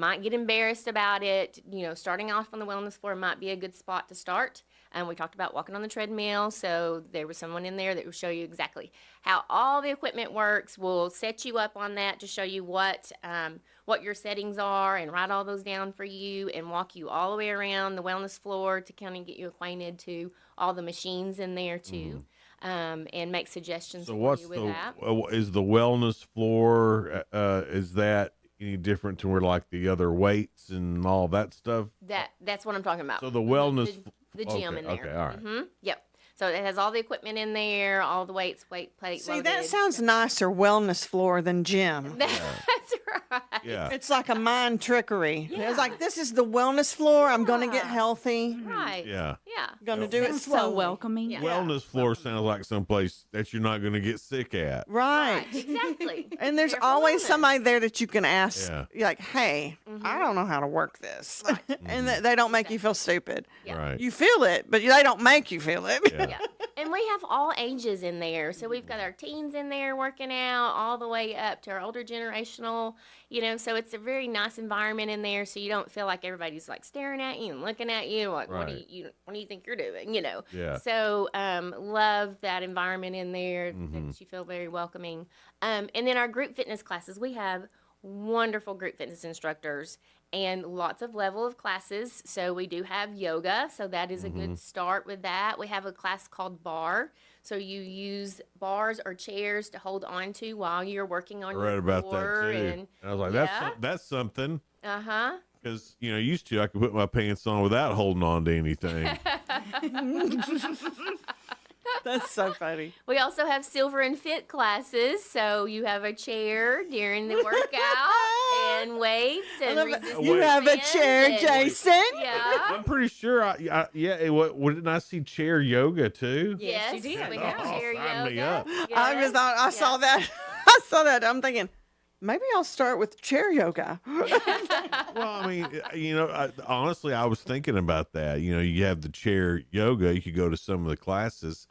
might get embarrassed about it, starting off on the wellness floor might be a good spot to start. We talked about walking on the treadmill, so there was someone in there that will show you exactly how all the equipment works. We'll set you up on that to show you what your settings are and write all those down for you and walk you all the way around the wellness floor to kind of get you acquainted to all the machines in there too, and make suggestions for you with that. Is the wellness floor, is that any different to where like the other weights and all that stuff? That's what I'm talking about. So the wellness... The gym in there. Okay, all right. Yep. So it has all the equipment in there, all the weights, weight plate. See, loaded. that sounds nicer, wellness floor, than gym. That's right. Yeah. It's like a mind trickery. Yeah. It's like, this is the wellness floor. I'm going to get healthy. Right. Yeah. Yeah. Going to do it so slowly. welcoming. Yeah. Wellness floor sounds like someplace that you're not going to get sick at. Right. Exactly. And there's There for always wellness. somebody there that you can ask, Yeah. like, hey, I don't know how to work this. And they don't make you feel stupid. Yeah. Right. You feel it, but they don't make you feel it. Yeah. And we have all ages in there. So we've got our teens in there working out all the way up to our older generational, so it's a very nice environment in there. So you don't feel like everybody's like staring at you and looking at you. Like, what do you think you're doing? Yeah. So, love that environment in there. Makes you feel very welcoming. And then our group fitness classes, we have wonderful group fitness instructors and lots of level of classes. So we do have yoga, so that is a good start with that. We have a class called bar, so you use bars or chairs to hold on to while you're working on I read your about core. that too. And I was like, that's something. uh-huh. Because, used to I could put my pants on without holding on to anything. That's so funny. We also have silver and fit classes, so you have a chair during the workout and weights and resistance You have a bands chair, and- Jason. Yeah. I'm pretty sure didn't I see chair yoga too? Yes, you did. we have chair sign me yoga. up. Yes. I saw that. I saw that. I'm thinking, maybe I'll start with chair yoga. Well, I mean, honestly, I was thinking about that. You have the chair yoga. You could go to some of the classes,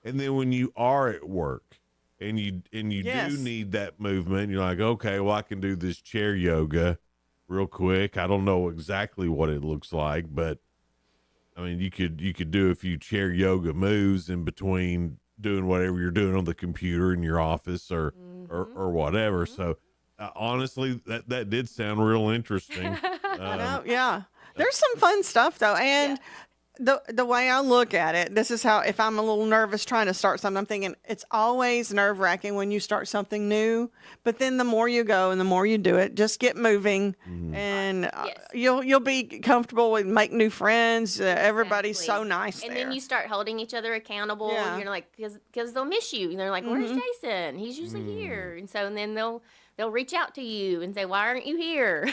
and then when you are at work and you Yes. do need that movement, you're like, okay, well, I can do this chair yoga real quick. I don't know exactly what it looks like, but I mean, you could do a few chair yoga moves in between doing whatever you're doing on the computer in your office or whatever. So. Honestly, that did sound real interesting. Yeah. There's some fun stuff though, and the way I look at it, this is how, if I'm a little nervous trying to start something, I'm thinking it's always nerve-wracking when you start something new, but then the more you go and the more you do it, just get moving, and you'll be comfortable and make new friends. Everybody's so nice And there. then you start holding each other accountable. Yeah. And you're like, because they'll miss you. And they're like, where's Jason? He's usually here. And so and then they'll reach out to you and say, why aren't you here?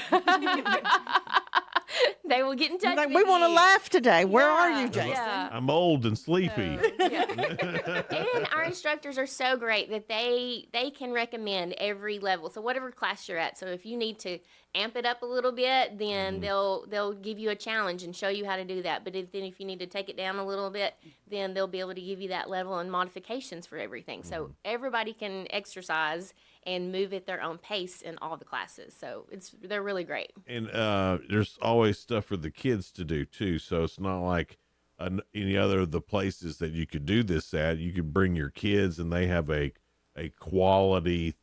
They will get in touch like, with we want to you. laugh today. Where are you, Jason? Yeah. I'm old and sleepy. And our instructors are so great that they can recommend every level. So whatever class you're at. So if you need to amp it up a little bit, then they'll give you a challenge and show you how to do that. But if you need to take it down a little bit, then they'll be able to give you that level and modifications for everything. So everybody can exercise and move at their own pace in all the classes. So they're really great. And there's always stuff for the kids to do too. So it's not like any other of the places that you could do this at. You could bring your kids and they have a quality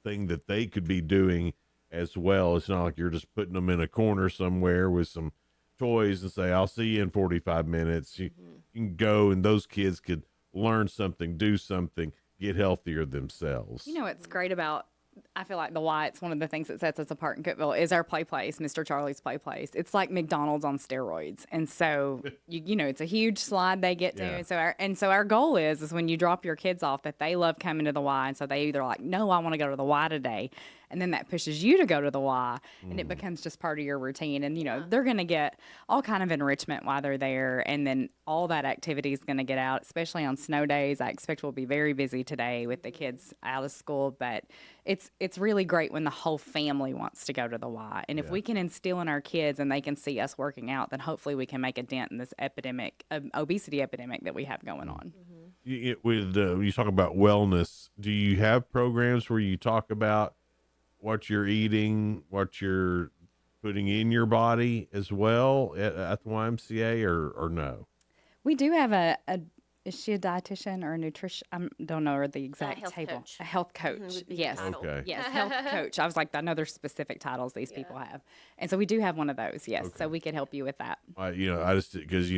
thing that they could be doing as well. It's not like you're just putting them in a corner somewhere with some toys and say, I'll see you in 45 minutes. You can go, and those kids could learn something, do something, get healthier themselves. You know what's great about, I feel like the Y, it's one of the things that sets us apart in Cookeville, is our play place, Mr. Charlie's play place. It's like McDonald's on steroids. And so, it's a huge slide they get to. Yeah. And so our goal is when you drop your kids off that they love coming to the Y. And so they either like, no, I want to go to the Y today. and then that pushes you to go to the Y, and it becomes just part of your routine. And they're going to get all kind of enrichment while they're there, and then all that activity is going to get out, especially on snow days. I expect we'll be very busy today with the kids out of school, but it's really great when the whole family wants to go to the Y. And if we can instill in our kids and they can see us working out, then hopefully we can make a dent in this epidemic, obesity epidemic that we have going on. With you talk about wellness, do you have programs where you talk about what you're eating, what you're putting in your body as well at the YMCA, or no? We do have is she a dietitian or a nutrition? I don't know the exact health table. coach. A health coach. Yes. Okay. Yes, health coach. I was like, I know there's specific titles these people have. And so we do have one of those, yes. So we could help you with that. I just, because,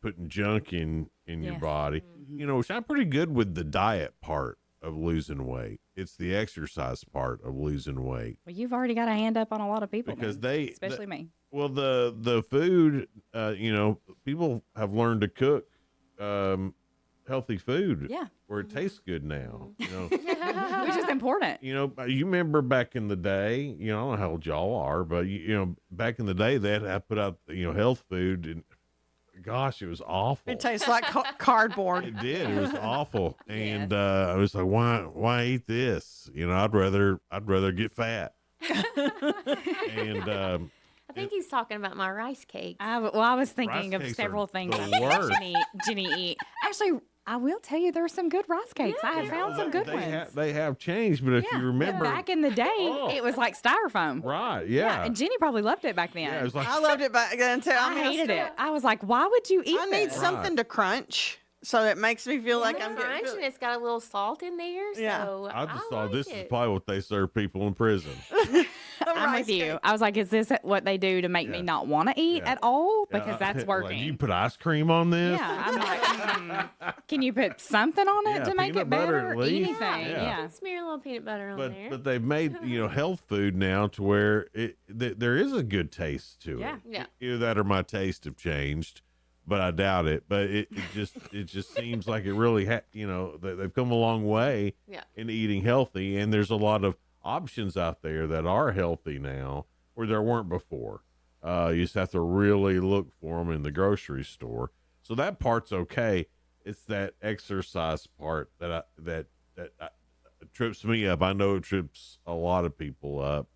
putting junk in your body, which I'm pretty good with the diet part of losing weight. It's the exercise part of losing weight. Well, you've already got a hand up on a lot of people. Because especially me. Well, the food, people have learned to cook healthy food. Yeah. Where it tastes good now. Which is important. You remember back in the day, I don't know how old y'all are, but back in the day they had to put out, health food, and gosh, it was awful. It tastes like cardboard. It did. It was awful. And I was like, why eat this? I'd rather get fat. And I think he's talking about my rice cakes. I was thinking of several things Jenny eat. Actually, I will tell you, there are some good rice cakes. I have found some good ones. They have changed, but if you remember, back in the day, it was like styrofoam. Right? Yeah. And Jenny probably loved it back then. Yeah, it was like, I loved it back then too. I hated it. I was like, why would you eat I need something to crunch. So it makes me feel like I'm crunch, getting. and it's got a little salt in there. Yeah. So I just thought like this it. is probably what they serve people in prison. I'm with you. I was like, is this what they do to make me not want to eat at all? Because that's working. Like, you put ice cream on this? Yeah, I'm like, can you put something on it to make it peanut butter better? at least. Anything, yeah. Smear a little peanut butter on there. But they've made health food now to where there is a good taste to it. Yeah. Either that or my taste have changed, but I doubt it. But it just seems like it really they've come a long way in eating healthy, and there's a lot of options out there that are healthy now where there weren't before. You just have to really look for them in the grocery store. So that part's okay. It's that exercise part that trips me up. I know it trips a lot of people up.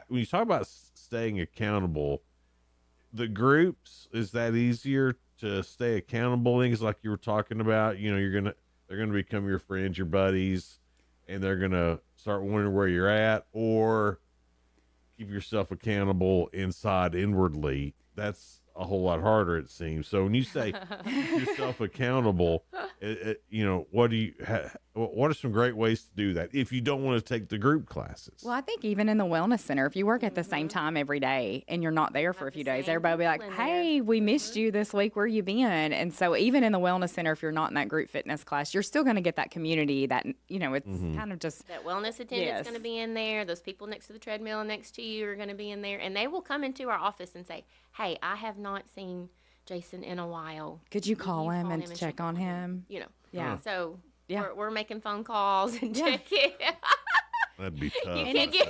When you talk about staying accountable, the groups, is that easier to stay accountable? Things like you were talking about, they're gonna become your friends, your buddies, and they're gonna start wondering where you're at, or keep yourself accountable inwardly. That's a whole lot harder, it seems. So when you say keep yourself accountable, what are some great ways to do that if you don't want to take the group classes? Well, I think even in the wellness center, if you work at the same time every day and you're not there for a few days, everybody will be like, hey, we missed you this week. Where you been? And so even in the wellness center, if you're not in that group fitness class, you're still going to get that community that, it's kind of just. That wellness attendant's going to be in there. Those people next to the treadmill next to you are going to be in there. And they will come into our office and say, hey, I have not seen Jason in a while. Could you call him and check on him? Yeah. So we're making phone calls and checking. That'd be tough. You can't get.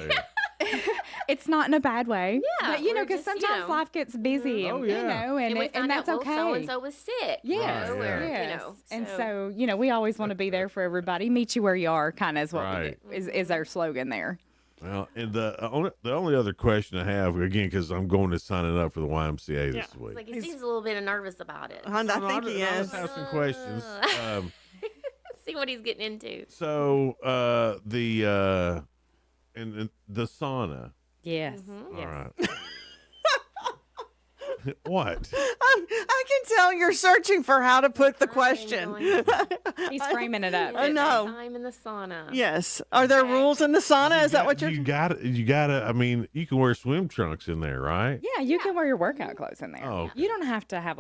It's not in a bad way. Yeah, but because sometimes life gets busy, and and that's okay. So and so was sick. Yes, right. And so we always want to be there for everybody. Meet you where you are, kind of is what we do, is our slogan there. Well, and the only other question I have, again, because I'm going to sign up for the YMCA this week. Like he seems a little bit nervous about it. I think he is. I just have some questions. See what he's getting into. So the sauna. Yes. All right. What? I can tell you're searching for how to put the question. He's framing it up. I know. Time in the sauna. Yes. Are there rules in the sauna? Is that what you're? You gotta. I mean, you can wear swim trunks in there, right? Yeah, you can wear your workout clothes in there. Oh. You don't have to have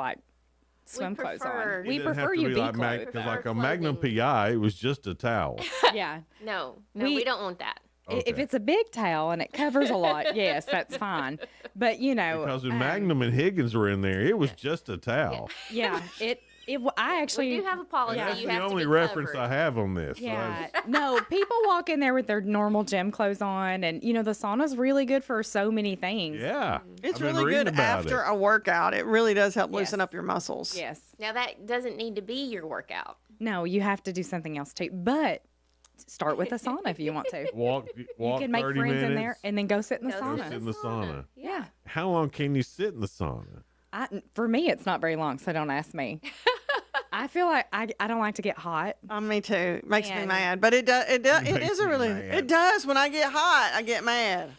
swim clothes on. We prefer you be clothed. Because like a Magnum PI, it was just a towel. Yeah. No, we don't want that. Okay. If it's a big towel and it covers a lot, yes, that's fine. But because when Magnum and Higgins were in there, it was just a towel. Yeah, I actually we do have a policy. That's You the have to only be reference covered. I have on this. Yeah. No, people walk in there with their normal gym clothes on, and the sauna's really good for so many things. Yeah. It's I've been really reading good about after it. a workout. It really does help loosen up your muscles. Yes. Now that doesn't need to be your workout. No, you have to do something else too. But start with a sauna if you want to. Walk You 30 can make friends minutes. in there and then go sit in the Go sauna. sit in the sauna. Yeah. How long can you sit in the sauna? For me, it's not very long, so don't ask me. I feel like I don't like to get hot. Me too. It makes me And- mad, but it does. It Makes is a me really. mad. It does. When I get hot, I get mad.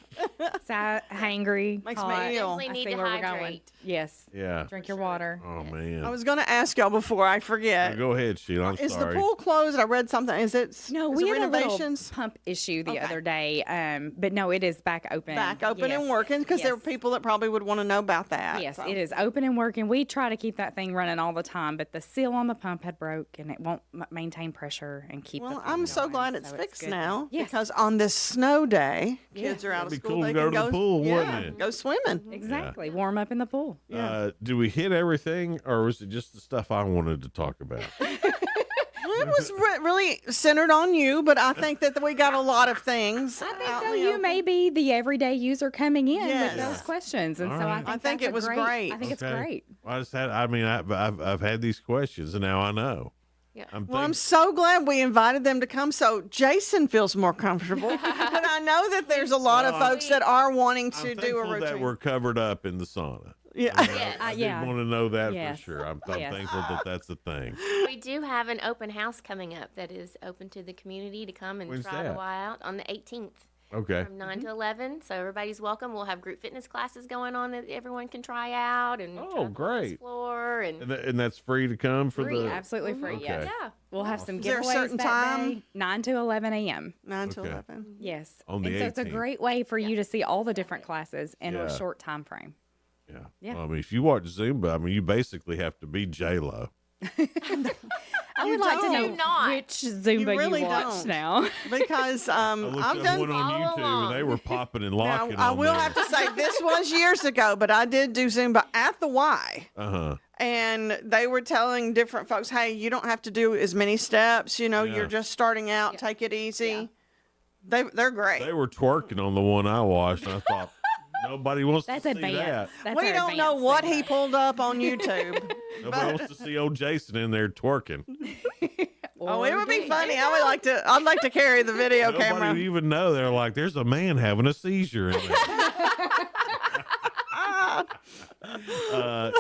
Sad, hangry, Makes hot. me ill. Definitely I need see to where we're going. hydrate. Yes. Yeah. Drink your water. Oh man. I was going to ask y'all before I forget. Go ahead, Sheila. I'm Is sorry. the pool closed? I read something. Is it? No, is we it had renovations a little pump issue the Okay. other day, but no, it is back open. back open and Yes. working? Because there are Yes. people that probably would want to know about that. Yes, so. it is open and working. We try to keep that thing running all the time, but the seal on the pump had broke, and it won't maintain pressure and keep. Well, the thing I'm so going, glad it's so fixed good. now Yes. because on this snow day, kids are out That'd of be school. cool They to go can to the pool, yeah, wouldn't it? go swimming. Exactly. Warm up in the pool. Do we hit everything, or was it just the stuff I wanted to talk about? Well, it was really centered on you, but I think that we got a lot of things. I think though you may be the everyday user coming in Yes. with those questions, and All so right. I think that's it was great. I think it's Okay. great. I just had. I mean, I've had these questions, and now I know. Yeah. Well, I'm so glad we invited them to come so Jason feels more comfortable. But I know that there's a lot of folks that are wanting to I'm do a thankful routine. that we're covered up in the sauna. Yeah. I yeah. did want to know that Yes. for sure. I'm Yes. thankful that that's the thing. We do have an open house coming up that is open to the community to come and When's try that? the Y out on the 18th. Okay. From 9 to 11. So everybody's welcome. We'll have group fitness classes going on that everyone can try out and try the great. floor and And that's free to come for Free, the absolutely free. Okay. Yes. Yeah. We'll have some Is there a giveaways certain that time? day, 9 to 11 a.m. 9 to Okay. 11. Yes. On the and so it's a 18th. great way for you to see all the different classes in Yeah. a short time frame. Yeah. Yeah. Well, I mean, if you watch Zumba, I mean, you basically have to be J-Lo. I would like to know not. which Zumba really you watch don't. now. Because I looked I've up done one on YouTube, and they were popping and locking. Now, I on will there. have to say this was years ago, but I did do Zumba at the Y. Uh-huh. And they were telling different folks, hey, you don't have to do as many steps. You know, Yeah. you're just starting out. Take it easy. They're great. They were twerking on the one I watched, and I thought, nobody wants That's to see advanced. that. That's We our don't know advanced what Zumba. he pulled up on YouTube. Nobody wants to see old Jason in there twerking. Oh, it would be funny. I'd like to carry the video Nobody camera. would even know. They're like, there's a man having a seizure in there.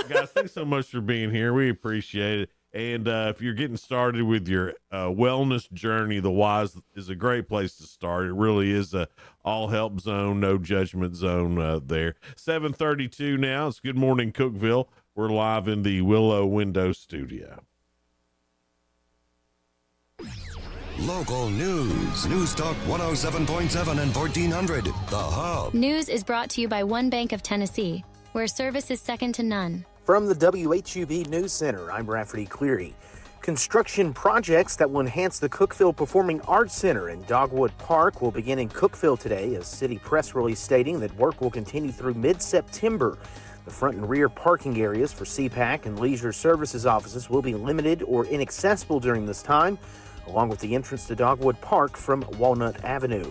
Guys, thanks so much for being here. We appreciate it. And if you're getting started with your wellness journey, the Wise is a great place to start. It really is a all help zone, no judgment zone there. 7:32 now. It's Good Morning Cookeville. We're live in the Willow Window Studio. Local news. News Talk 107.7 and 1400. The Hub. News is brought to you by One Bank of Tennessee, where service is second to none. From the WHUB News Center, I'm Rafferty Cleary. Construction projects that will enhance the Cookeville Performing Arts Center in Dogwood Park will begin in Cookeville today, a city press release stating that work will continue through mid-September. The front and rear parking areas for CPAC and leisure services offices will be limited or inaccessible during this time, along with the entrance to Dogwood Park from Walnut Avenue.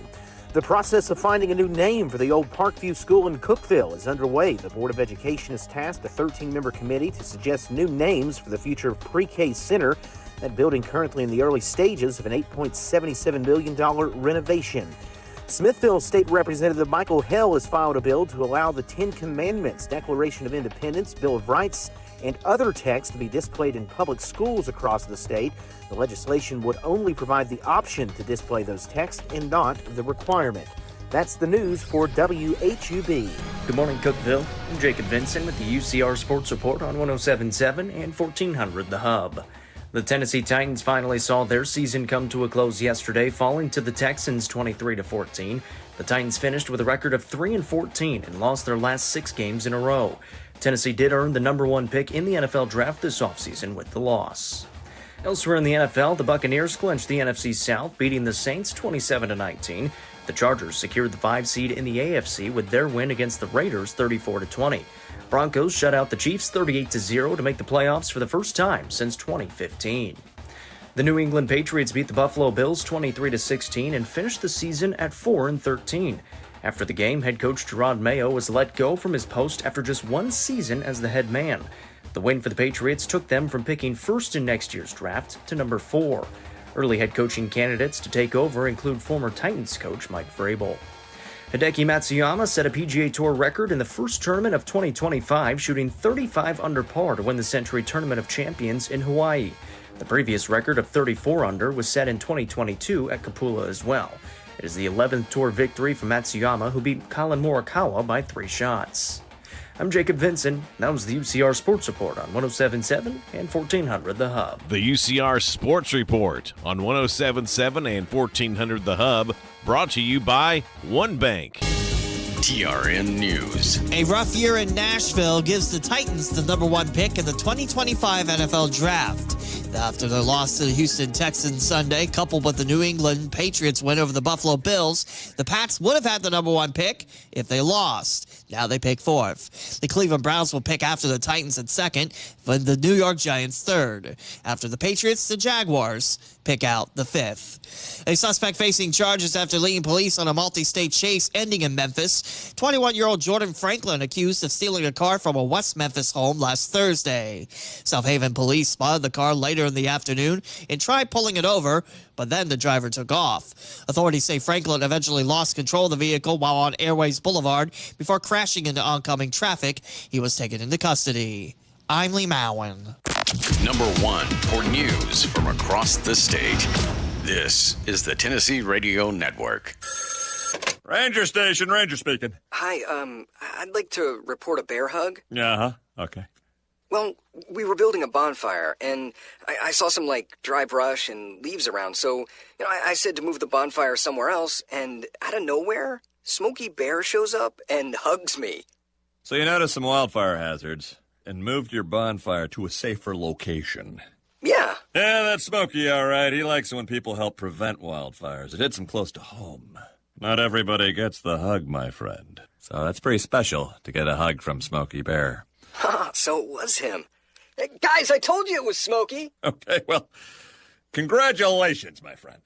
The process of finding a new name for the old Parkview School in Cookeville is underway. The Board of Education has tasked a 13-member committee to suggest new names for the future pre-K center, that building currently in the early stages of an $8.77 million renovation. Smithville State Representative Michael Hell has filed a bill to allow the Ten Commandments, Declaration of Independence, Bill of Rights, and other texts to be displayed in public schools across the state. The legislation would only provide the option to display those texts and not the requirement. That's the news for WHUB. Good morning, Cookeville. I'm Jacob Vinson with the UCR Sports Report on 107.7 and 1400 The Hub. The Tennessee Titans finally saw their season come to a close yesterday, falling to the Texans 23-14. The Titans finished with a record of 3-14 and lost their last 6 games in a row. Tennessee did earn the number 1 pick in the NFL draft this offseason with the loss. Elsewhere in the NFL, the Buccaneers clinched the NFC South, beating the Saints 27-19. The Chargers secured the 5 seed in the AFC with their win against the Raiders 34-20. Broncos shut out the Chiefs 38-0 to make the playoffs for the first time since 2015. The New England Patriots beat the Buffalo Bills 23-16 and finished the season at 4-13. After the game, head coach Gerard Mayo was let go from his post after just one season as the head man. The win for the Patriots took them from picking first in next year's draft to number 4. Early head coaching candidates to take over include former Titans coach Mike Vrabel. Hideki Matsuyama set a PGA Tour record in the first tournament of 2025, shooting 35 under par to win the Century Tournament of Champions in Hawaii. The previous record of 34 under was set in 2022 at Kapula as well. It is the 11th tour victory for Matsuyama, who beat Colin Morikawa by 3 shots. I'm Jacob Vinson. That was the UCR Sports Report on 107.7 and 1400 The Hub. The UCR Sports Report on 107.7 and 1400 The Hub, brought to you by One Bank. TRN News. A rough year in Nashville gives the Titans the number 1 pick in the 2025 NFL Draft. After their loss to the Houston Texans Sunday, coupled with the New England Patriots win over the Buffalo Bills, the Pats would have had the number 1 pick if they lost. Now they pick 4th. The Cleveland Browns will pick after the Titans at 2nd, and the New York Giants 3rd. After the Patriots, the Jaguars pick out the 5th. A suspect facing charges after leading police on a multi-state chase ending in Memphis. 21-year-old Jordan Franklin accused of stealing a car from a West Memphis home last Thursday. South Haven police spotted the car later in the afternoon and tried pulling it over, but then the driver took off. Authorities say Franklin eventually lost control of the vehicle while on Airways Boulevard before crashing into oncoming traffic. He was taken into custody. I'm Lee Mowen. Number 1 for news from across the state. This is the Tennessee Radio Network. Ranger Station, Ranger speaking. Hi, I'd like to report a bear hug. Uh-huh, okay. Well, we were building a bonfire, and I saw some, dry brush and leaves around, so, I said to move the bonfire somewhere else, and out of nowhere, Smokey Bear shows up and hugs me. So you noticed some wildfire hazards and moved your bonfire to a safer location. Yeah. Yeah, that's Smokey, all right. He likes it when people help prevent wildfires. It hits him close to home. Not everybody gets the hug, my friend. So that's pretty special to get a hug from Smokey Bear. So it was him. Hey, guys, I told you it was Smokey. Okay, well, congratulations, my friend.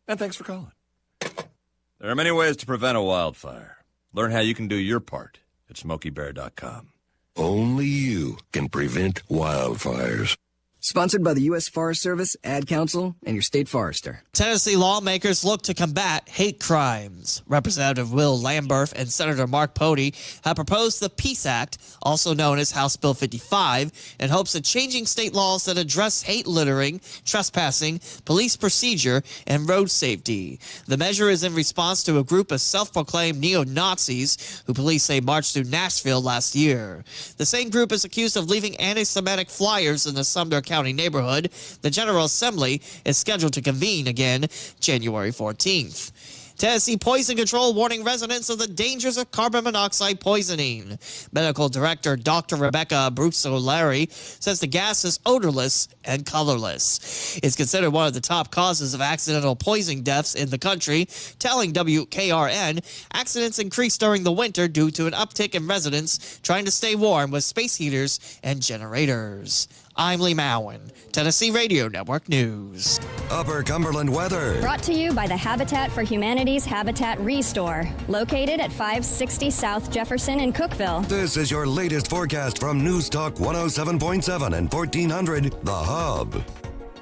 And thanks for calling. There are many ways to prevent a wildfire. Learn how you can do your part at SmokeyBear.com. Only you can prevent wildfires. Sponsored by the U.S. Forest Service, Ad Council, and your state forester. Tennessee lawmakers look to combat hate crimes. Representative Will Lamberth and Senator Mark Pody have proposed the Peace Act, also known as House Bill 55, in hopes of changing state laws that address hate littering, trespassing, police procedure, and road safety. The measure is in response to a group of self-proclaimed neo-Nazis who police say marched through Nashville last year. The same group is accused of leaving anti-Semitic flyers in the Sumner County neighborhood. The General Assembly is scheduled to convene again January 14th. Tennessee Poison Control warning residents of the dangers of carbon monoxide poisoning. Medical Director Dr. Rebecca Bruce-O'Leary says the gas is odorless and colorless. It's considered one of the top causes of accidental poisoning deaths in the country, telling WKRN accidents increased during the winter due to an uptick in residents trying to stay warm with space heaters and generators. I'm Lee Mowen, Tennessee Radio Network News. Upper Cumberland weather. Brought to you by the Habitat for Humanity's Habitat Restore, located at 560 South Jefferson in Cookeville. This is your latest forecast from News Talk 107.7 and 1400 The Hub.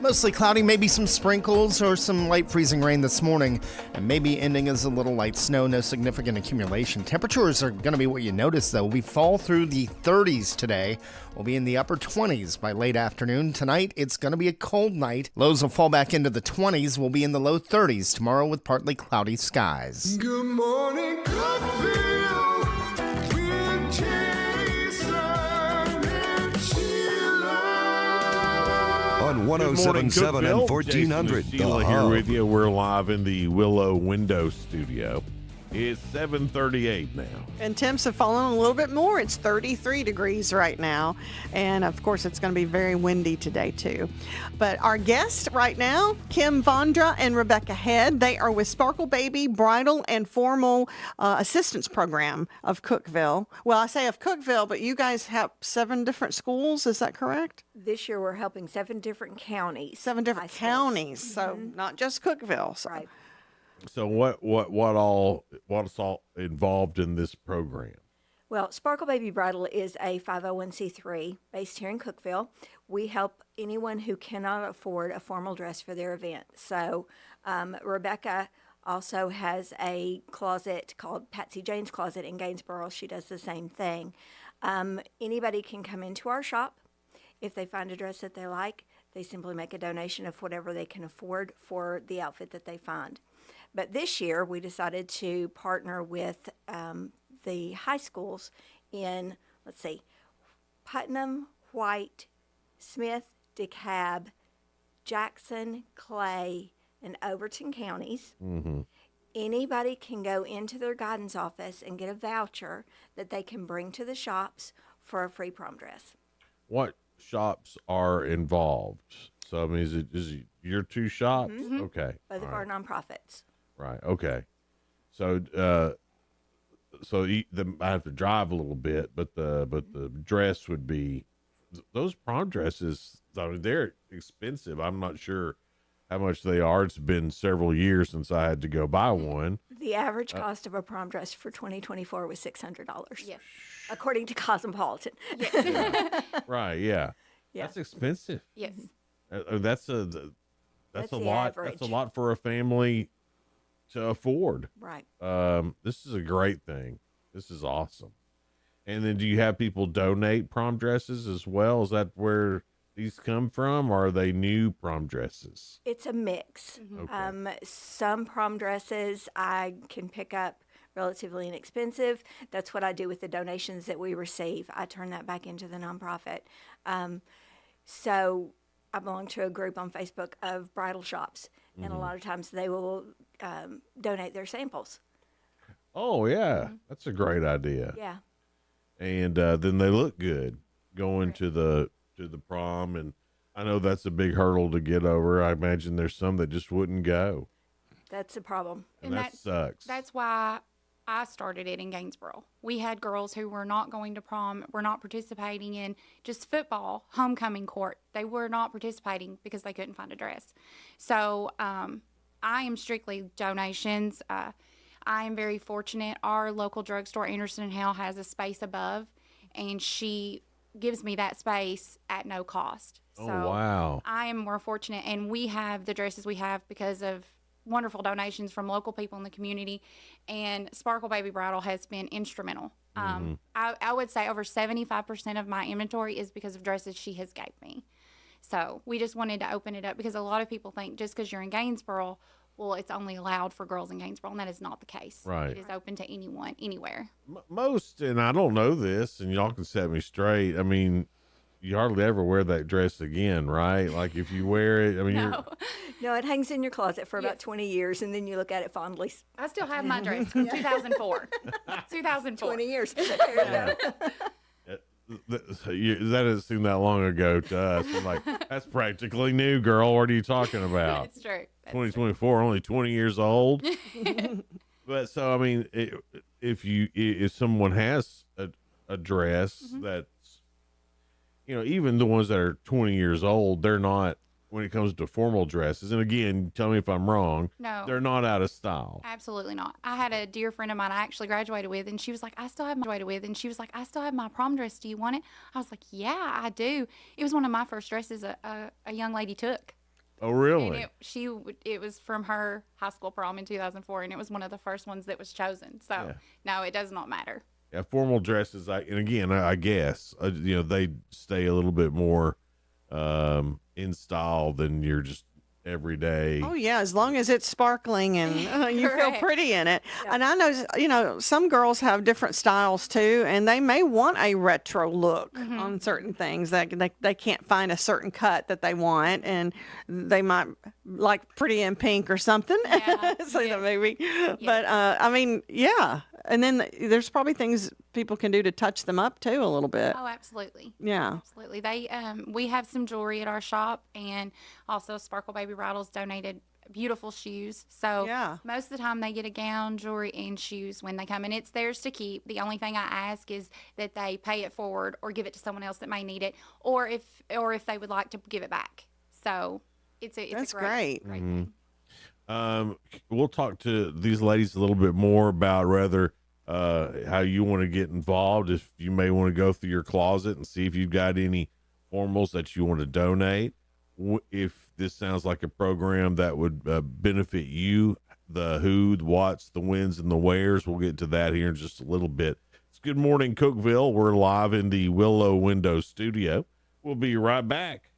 Mostly cloudy, maybe some sprinkles or some light freezing rain this morning, and maybe ending as a little light snow, no significant accumulation. Temperatures are going to be what you notice, though. We fall through the 30s today. We'll be in the upper 20s by late afternoon. Tonight, it's going to be a cold night. Lows will fall back into the 20s. We'll be in the low 30s tomorrow with partly cloudy skies. Good morning, Cookeville, with Jason and Sheila. On 107.7 and 1400 Sheila here with you. We're live in the Willow Window Studio. It's 7:38 now. And temps have fallen a little bit more. It's 33 degrees right now. And of course, it's going to be very windy today, too. But our guests right now, Kim Vondra and Rebecca Head, they are with Sparkle Baby Bridal and Formal Assistance Program of Cookeville. Well, I say of Cookeville, but you guys have 7 different schools. Is that correct? This year, we're helping 7 different counties. 7 different counties. So not just Cookeville. So. Right. So what's all involved in this program? Well, Sparkle Baby Bridal is a 501c3 based here in Cookeville. We help anyone who cannot afford a formal dress for their event. So Rebecca also has a closet called Patsy Jane's Closet in Gainesboro. She does the same thing. Anybody can come into our shop. If they find a dress that they like, they simply make a donation of whatever they can afford for the outfit that they find. But this year, we decided to partner with the high schools in, let's see, Putnam, White, Smith, DeKalb, Jackson, Clay, and Overton counties. Mm-hmm. Anybody can go into their guidance office and get a voucher that they can bring to the shops for a free prom dress. What shops are involved? So, I mean, is it your 2 shops? Mm-hmm. Okay. Both of our nonprofits. Right. Okay. So, I have to drive a little bit, but the dress would be those prom dresses. I mean, they're expensive. I'm not sure how much they are. It's been several years since I had to go buy one. The average cost of a prom dress for 2024 was $600. Yes. According to Cosmopolitan. Yeah. Right. Yeah. Yeah. That's expensive. Yes. That's a lot. average. That's a lot for a family to afford. Right. This is a great thing. This is awesome. And then do you have people donate prom dresses as well? Is that where these come from, or are they new prom dresses? It's a mix. Okay. Some prom dresses I can pick up relatively inexpensive. That's what I do with the donations that we receive. I turn that back into the nonprofit. So I belong to a group on Facebook of bridal shops, and a lot of times they will donate their samples. Oh yeah, that's a great idea. Yeah. And then they look good going to the prom, and I know that's a big hurdle to get over. I imagine there's some that just wouldn't go. That's a problem. And that sucks. That's why I started it in Gainesboro. We had girls who were not going to prom, were not participating in just football, homecoming court. They were not participating because they couldn't find a dress. So I am strictly donations. I am very fortunate. Our local drugstore, Anderson & Hale, has a space above, and she gives me that space at no cost. Oh, wow. I am more fortunate, and we have the dresses we have because of wonderful donations from local people in the community, and Sparkle Baby Bridal has been instrumental. I would say over 75% of my inventory is because of dresses she has gave me. So we just wanted to open it up because a lot of people think just because you're in Gainesboro, well, it's only allowed for girls in Gainesboro, and that is not the case. Right. It is open to anyone, anywhere. Most, and I don't know this, and y'all can set me straight. I mean, you hardly ever wear that dress again, right? Like if you wear it, I mean, No, it hangs in your closet for about 20 years, and then you look at it fondly. I still have my dress from 2004. 2004. 20 years. that doesn't seem that long ago to us. We're like, that's practically new, girl. What are you talking about? It's true. 2024, only 20 years old. But so, I mean, if someone has a dress that's, even the ones that are 20 years old, they're not, when it comes to formal dresses, and again, tell me if I'm wrong, No. they're not out of style. Absolutely not. I had a dear friend of mine I actually graduated with, and she was like, I still have my prom dress. Do you want it? I was like, yeah, I do. It was one of my first dresses a young lady took. Oh, really? And it was from her high school prom in 2004, and it was one of the first ones that was chosen. So, no, it does not matter. Yeah, formal dresses, I guess, they stay a little bit more in style than your just every day. Oh yeah, as long as it's sparkling and you feel Correct. pretty in it. And I know, some girls have different styles too, and they may want a retro look on certain things. They can't find a certain cut that they want, and they might like pretty in pink or something. Say that maybe. But I mean, yeah. And then there's probably things people can do to touch them up too a little bit. Oh, absolutely. Yeah. Absolutely. We have some jewelry at our shop, and also Sparkle Baby Bridals donated beautiful shoes. So most of the time they get a gown, jewelry, and shoes when they come, and it's theirs to keep. The only thing I ask is that they pay it forward or give it to someone else that may need it, or if they would like to give it back. So it's a great thing. We'll talk to these ladies a little bit more about how you want to get involved. If you may want to go through your closet and see if you've got any formals that you want to donate. If this sounds like a program that would benefit you, the who, the whats, the whens, and the wheres, we'll get to that here in just a little bit. It's Good Morning Cookeville. We're live in the Willow Window studio. We'll be right back.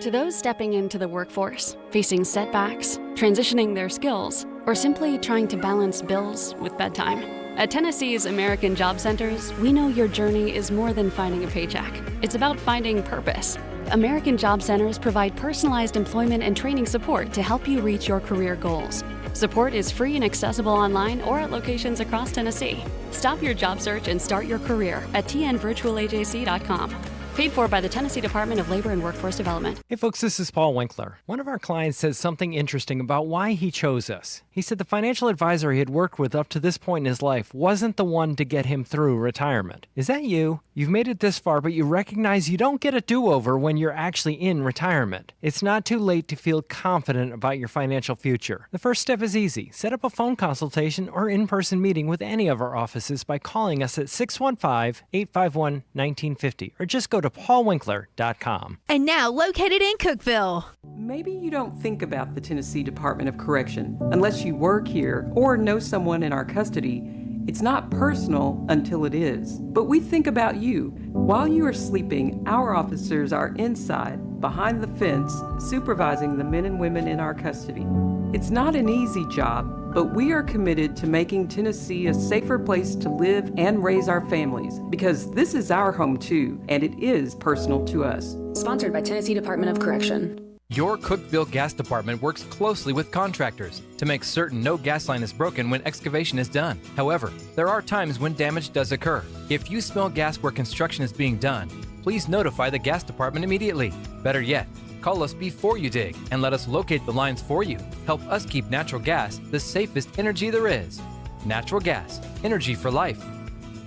To those stepping into the workforce, facing setbacks, transitioning their skills, or simply trying to balance bills with bedtime. At Tennessee's American Job Centers, we know your journey is more than finding a paycheck. It's about finding purpose. American Job Centers provide personalized employment and training support to help you reach your career goals. Support is free and accessible online or at locations across Tennessee. Stop your job search and start your career at tnvirtualajc.com. Paid for by the Tennessee Department of Labor and Workforce Development. Hey folks, this is Paul Winkler. One of our clients said something interesting about why he chose us. He said the financial advisor he had worked with up to this point in his life wasn't the one to get him through retirement. Is that you? You've made it this far, but you recognize you don't get a do-over when you're actually in retirement. It's not too late to feel confident about your financial future. The first step is easy. Set up a phone consultation or in-person meeting with any of our offices by calling us at 615-851-1950 or just go to paulwinkler.com. And now located in Cookeville. Maybe you don't think about the Tennessee Department of Correction unless you work here or know someone in our custody. It's not personal until it is. But we think about you. While you are sleeping, our officers are inside, behind the fence, supervising the men and women in our custody. It's not an easy job, but we are committed to making Tennessee a safer place to live and raise our families, because this is our home too, and it is personal to us. Sponsored by Tennessee Department of Correction. Your Cookeville Gas Department works closely with contractors to make certain no gas line is broken when excavation is done. However, there are times when damage does occur. If you smell gas where construction is being done, please notify the gas department immediately. Better yet, call us before you dig and let us locate the lines for you. Help us keep natural gas the safest energy there is. Natural gas, energy for life.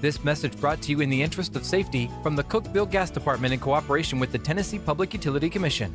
This message brought to you in the interest of safety from the Cookeville Gas Department in cooperation with the Tennessee Public Utility Commission.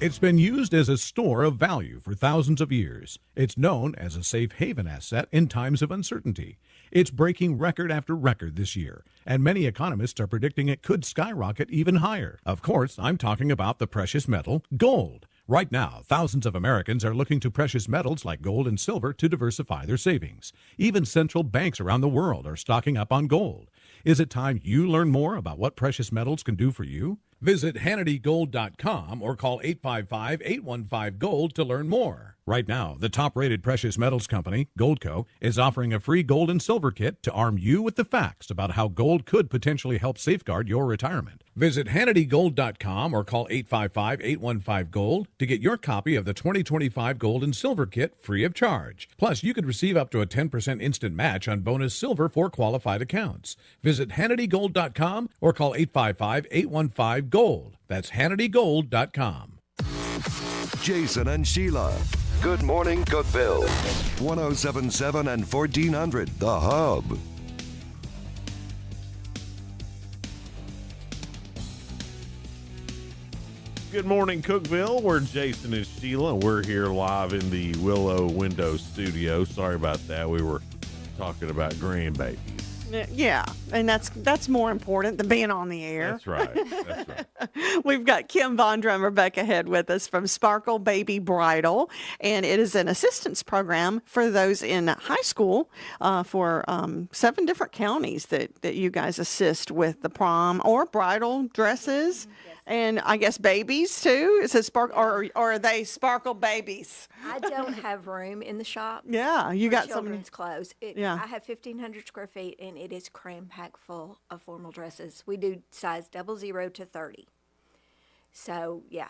It's been used as a store of value for thousands of years. It's known as a safe haven asset in times of uncertainty. It's breaking record after record this year, and many economists are predicting it could skyrocket even higher. Of course, I'm talking about the precious metal, gold. Right now, thousands of Americans are looking to precious metals like gold and silver to diversify their savings. Even central banks around the world are stocking up on gold. Is it time you learn more about what precious metals can do for you? Visit HannityGold.com or call 855-815-GOLD to learn more. Right now, the top-rated precious metals company, Goldco, is offering a free gold and silver kit to arm you with the facts about how gold could potentially help safeguard your retirement. Visit HannityGold.com or call 855-815-GOLD to get your copy of the 2025 Gold and Silver Kit free of charge. Plus, you could receive up to a 10% instant match on bonus silver for qualified accounts. Visit HannityGold.com or call 855-815-GOLD. That's HannityGold.com. Jason and Sheila. Good Morning Cookeville. 107.7 and 1400 The Hub. Good morning, Cookeville. We're Jason and Sheila. We're here live in the Willow Window studio. Sorry about that. We were talking about grandbabies. Yeah. And that's more important than being on the air. That's right. That's right. We've got Kim Vondra and Rebecca Head with us from Sparkle Baby Bridal, and it is an assistance program for those in high school for 7 different counties that you guys assist with the prom or bridal dresses. And I guess babies too. It says sparkle, or are they sparkle babies? I don't have room in the shop. Yeah, you for got children's clothes. Yeah. I have 1,500 square feet, and it is cram packed full of formal dresses. We do size 00 to 30. So yeah,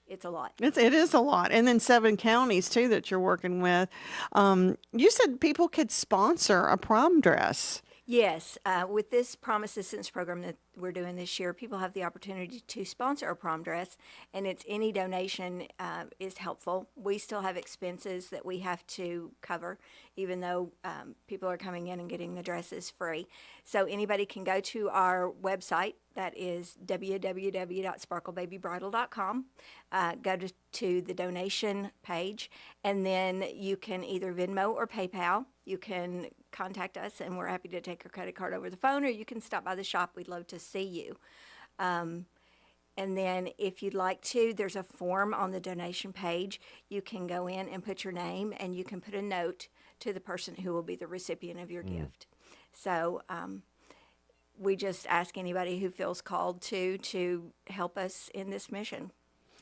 it's a lot. It is a lot, and then 7 counties too that you're working with. You said people could sponsor a prom dress. Yes, with this prom assistance program that we're doing this year, people have the opportunity to sponsor a prom dress, and it's any donation is helpful. We still have expenses that we have to cover, even though people are coming in and getting the dresses free. So anybody can go to our website. That is www.sparklebabybridal.com. Go to the donation page, and then you can either Venmo or PayPal. You can contact us, and we're happy to take your credit card over the phone, or you can stop by the shop. We'd love to see you. And then if you'd like to, there's a form on the donation page. You can go in and put your name, and you can put a note to the person who will be the recipient of your gift. So we just ask anybody who feels called to help us in this mission.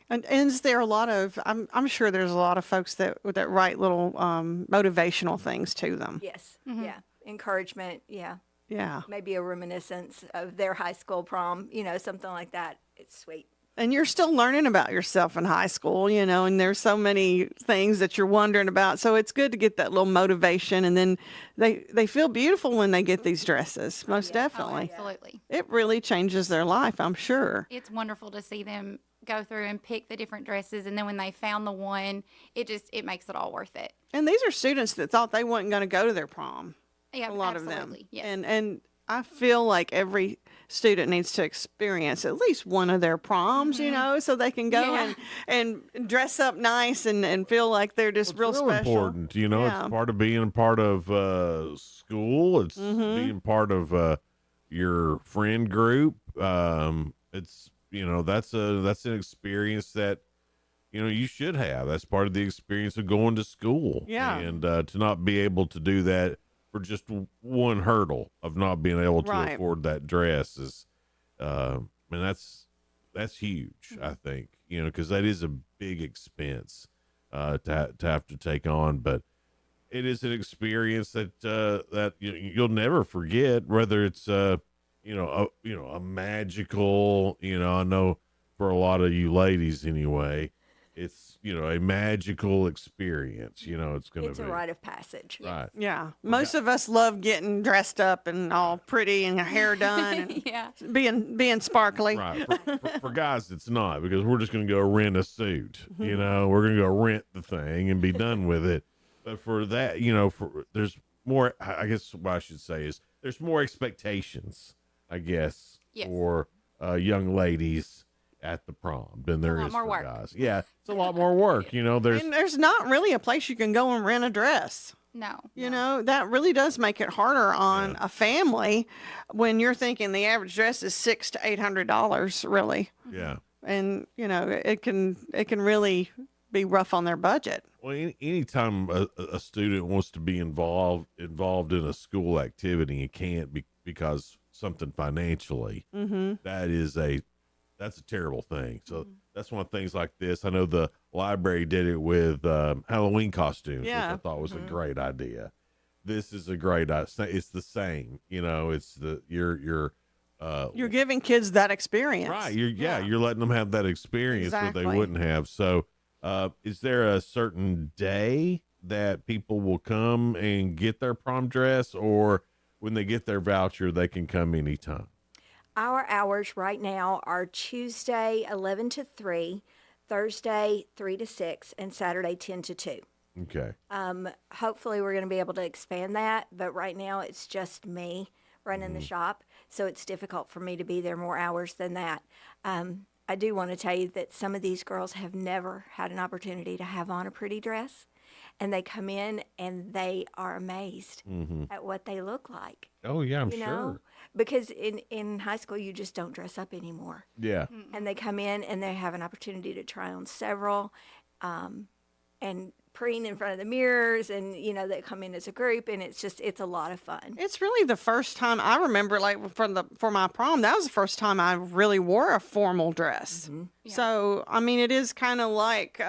And is there a lot of? I'm sure there's a lot of folks that write little motivational things to them. Yes. Yeah. Encouragement. Yeah. Yeah. Maybe a reminiscence of their high school prom, something like that. It's sweet. And you're still learning about yourself in high school, and there's so many things that you're wondering about. So it's good to get that little motivation, and then they feel beautiful when they get these dresses. Most definitely. Absolutely. It really changes their life, I'm sure. It's wonderful to see them go through and pick the different dresses, and then when they found the one, it makes it all worth it. And these are students that thought they weren't going to go to their prom. Yeah, a lot absolutely. of them. Yes. And I feel like every student needs to experience at least one of their proms, so they can go and dress up nice and feel like they're just real special. Important, it's part of being a part of school. It's being part of your friend group. It's that's an experience that you should have. That's part of the experience of going to school. Yeah. And to not be able to do that for just one hurdle of not being able to afford that dress is, that's huge. I think because that is a big expense to have to take on, but it is an experience that you'll never forget. Whether it's a magical, I know for a lot of you ladies anyway, it's a magical experience. It's going to be a rite of passage. Right. Yeah. Most of us love getting dressed up and all pretty and hair done and being sparkly. Right. For guys, it's not, because we're just going to go rent a suit. We're going to go rent the thing and be done with it. But for that, there's more, I guess what I should say is there's more expectations, I guess, for young ladies at the prom than there is for guys. Yeah, it's a lot more work. There's not really a place you can go and rent a dress. No. That really does make it harder on a family when you're thinking the average dress is $600 to $800, really. Yeah. And it can really be rough on their budget. Well, anytime a student wants to be involved in a school activity and can't because something financially, that's a terrible thing. So that's one of things like this. I know the library did it with Halloween costumes, which I thought was a great idea. This is a great idea. It's the same, it's you're giving kids that experience. Right. You're letting them have that experience that they wouldn't have. So is there a certain day that people will come and get their prom dress, or when they get their voucher, they can come anytime? Our hours right now are Tuesday 11 to 3, Thursday 3 to 6, and Saturday 10 to 2. Okay. Hopefully we're going to be able to expand that, but right now it's just me running the shop, so it's difficult for me to be there more hours than that. I do want to tell you that some of these girls have never had an opportunity to have on a pretty dress, and they come in and they are amazed Mm-hmm. at what they look like. Oh yeah, I'm you sure. know, because in high school you just don't dress up anymore. Yeah. And they come in and they have an opportunity to try on several, and preen in front of the mirrors, and they come in as a group, and it's a lot of fun. It's really the first time I remember, like for my prom, that was the first time I really wore a formal dress. So I mean, it is kind of like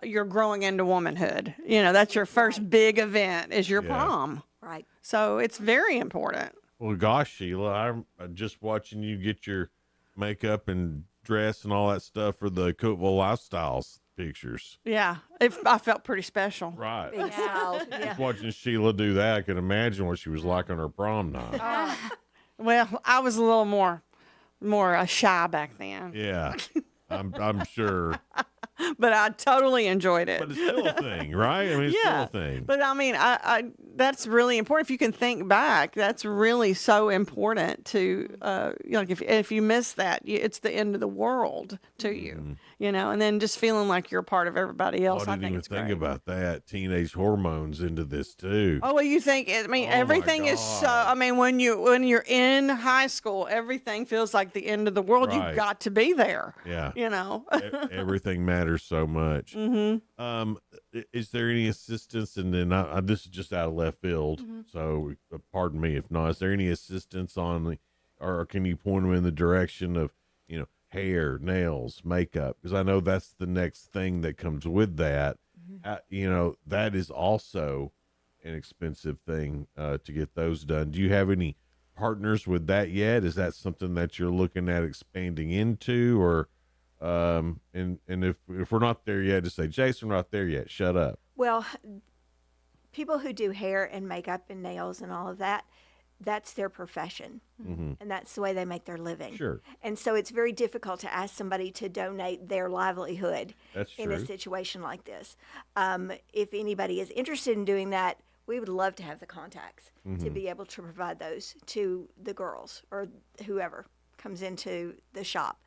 you're growing into womanhood. That's your first big event is your Yeah. prom. Right. So it's very important. Well, gosh, Sheila, I'm just watching you get your makeup and dress and all that stuff for the Cookeville Lifestyles pictures. Yeah, I felt pretty special. Right. Big style, yeah. Just watching Sheila do that, I can imagine what she was like on her prom night. Well, I was a little more shy back then. Yeah, I'm sure. But I totally enjoyed it. But it's still a thing, right? I mean, it's still a thing. But I mean, I that's really important. If you can think back, that's really so important to, like if you miss that, it's the end of the world to you, and then just feeling like you're a part of everybody else. Oh, I didn't even think about that. Teenage hormones into this too. Oh, well, you think, I mean, Oh, my everything is so, I mean, when you're in high school, everything feels like the end of the world. Right. You've got to be there. Yeah. Everything matters so much. Mm-hmm. Is there any assistance? And then this is just out of left field, so pardon me if not. Is there any assistance or can you point them in the direction of, hair, nails, makeup? Because I know that's the next thing that comes with that. That is also an expensive thing to get those done. Do you have any partners with that yet? Is that something that you're looking at expanding into, or and if we're not there yet, just say, Jason, we're not there yet, shut up. Well, people who do hair and makeup and nails and all of that, that's their profession. And that's the way they make their living. Sure. And so it's very difficult to ask somebody to donate their livelihood in a true. situation like this. If anybody is interested in doing that, we would love to have the contacts to be able to provide those to the girls or whoever comes into the shop.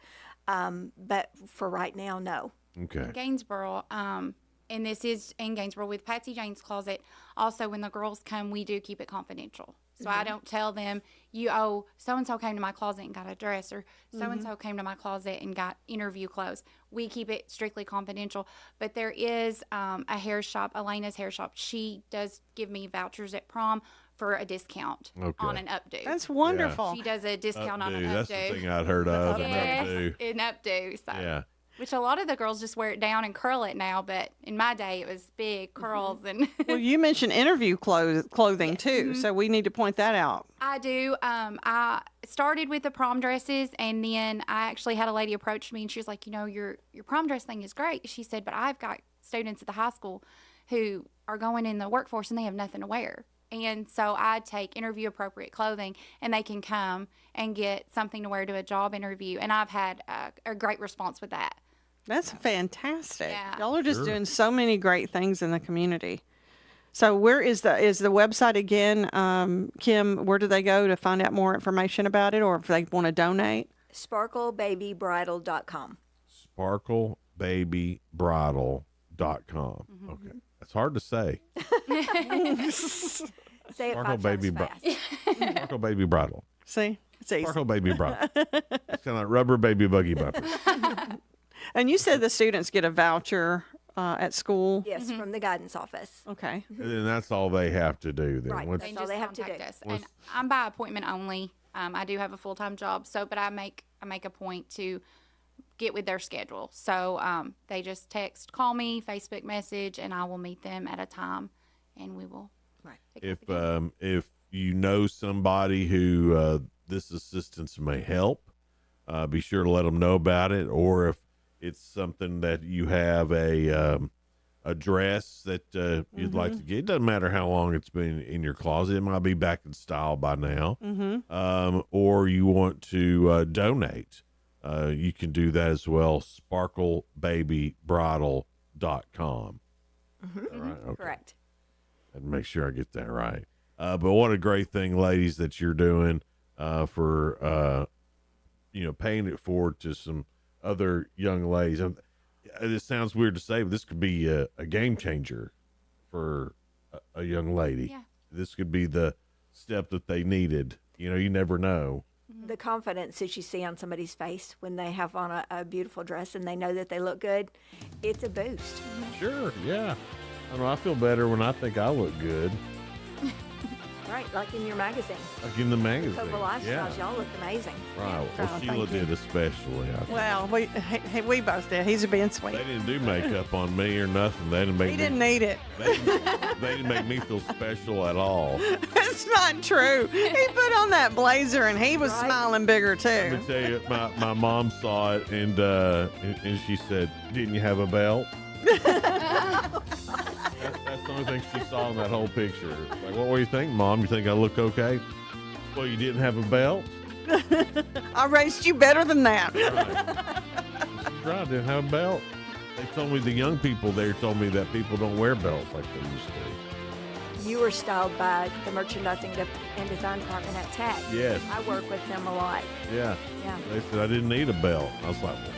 But for right now, no. Okay. In Gainesboro, and this is in Gainesboro with Patsy Jane's Closet. Also, when the girls come, we do keep it confidential. So I don't tell them, so-and-so came to my closet and got a dress, or so-and-so came to my closet and got interview clothes. We keep it strictly confidential. But there is a hair shop, Elena's Hair Shop. She does give me vouchers at prom for a discount on an updo. That's wonderful. She does a discount on an Updo. updo. That's the thing I'd heard of. Yes, An updo. an updo. So. Yeah. Which a lot of the girls just wear it down and curl it now, but in my day it was big curls and. Well, you mentioned interview clothing too, so we need to point that out. I do. I started with the prom dresses, and then I actually had a lady approach me, and she was like, your prom dress thing is great. She said, but I've got students at the high school who are going in the workforce and they have nothing to wear. And so I take interview appropriate clothing, and they can come and get something to wear to a job interview. And I've had a great response with that. That's fantastic. Yeah. Y'all are just Sure. doing so many great things in the community. So where is the website again, Kim? Where do they go to find out more information about it, or if they want to donate? SparkleBabyBridal.com. SparkleBabyBridal.com. Okay. That's hard to say. Say it Sparkle 5 Baby times Bri- fast. Sparkle Baby Bridal. See, it's easy. Sparkle Baby Bridal. It's kind of like rubber baby buggy bumpers. And you said the students get a voucher at school. Yes, from the guidance office. Okay. And then that's all they have to do then. Right. Once- That's all they have to do. Us. And I'm by appointment only. I do have a full-time job, but I make a point to get with their schedule. So they just call me, Facebook message, and I will meet them at a time, and we will. Right. if you know somebody who this assistance may help, be sure to let them know about it. Or if it's something that you have a dress that you'd like to get, it doesn't matter how long it's been in your closet. It might be back in style by now. Or you want to donate, you can do that as well. SparkleBabyBridal.com. All right, okay. Correct. And make sure I get that right. But what a great thing, ladies, that you're doing for paying it forward to some other young ladies. It sounds weird to say, but this could be a game changer for a young lady. Yeah. This could be the step that they needed. You know, you never know. The confidence that you see on somebody's face when they have on a beautiful dress and they know that they look good, it's a boost. Sure, yeah. I don't know, I feel better when I think I look good. Right, like in your magazine. Like in the magazine. Cookeville Lifestyles, y'all look amazing. Right. Oh, Well, Sheila thank you. did especially. I think. Well, we both did. He's being sweet. They didn't do makeup on me or nothing. They didn't make He me. didn't need it. They didn't make me feel special at all. That's not true. He put on that blazer and he was smiling bigger too. Let me tell you, my mom saw it and she said, "Didn't you have a belt?" That's the only thing she saw in that whole picture. Like, what do you think, Mom? You think I look okay? Well, you didn't have a belt? I raised you better than that. She's right, I didn't have a belt. They told me, the young people there told me that people don't wear belts like they used to. You were styled by the merchandising and design department at TAC. Yes. I work with them a lot. Yeah. Yeah. They said I didn't need a belt. I was like, well,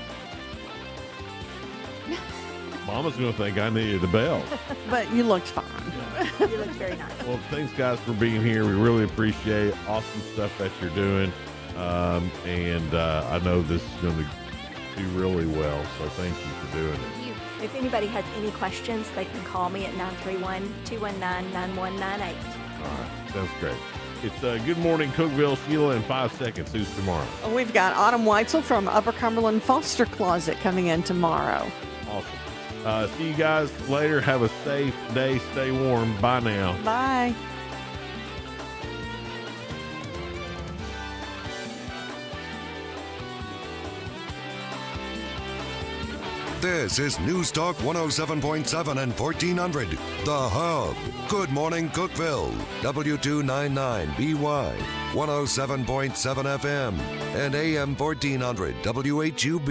Mama's going to think I needed a belt. But you looked fine. You looked very nice. Well, thanks, guys, for being here. We really appreciate it. Awesome stuff that you're doing. I know this is going to do really well, so thank you for doing it. If anybody has any questions, they can call me at 931-219-9198. All right. Sounds great. It's Good Morning Cookeville. Sheila in 5 seconds. Who's tomorrow? We've got Autumn Weitzel from Upper Cumberland Foster Closet coming in tomorrow. Awesome. See you guys later. Have a safe day. Stay warm. Bye now. Bye. This is News Talk 107.7 and 1400. The Hub. Good morning, Cookeville. W299BY. 107.7 FM. And AM 1400 WHUB.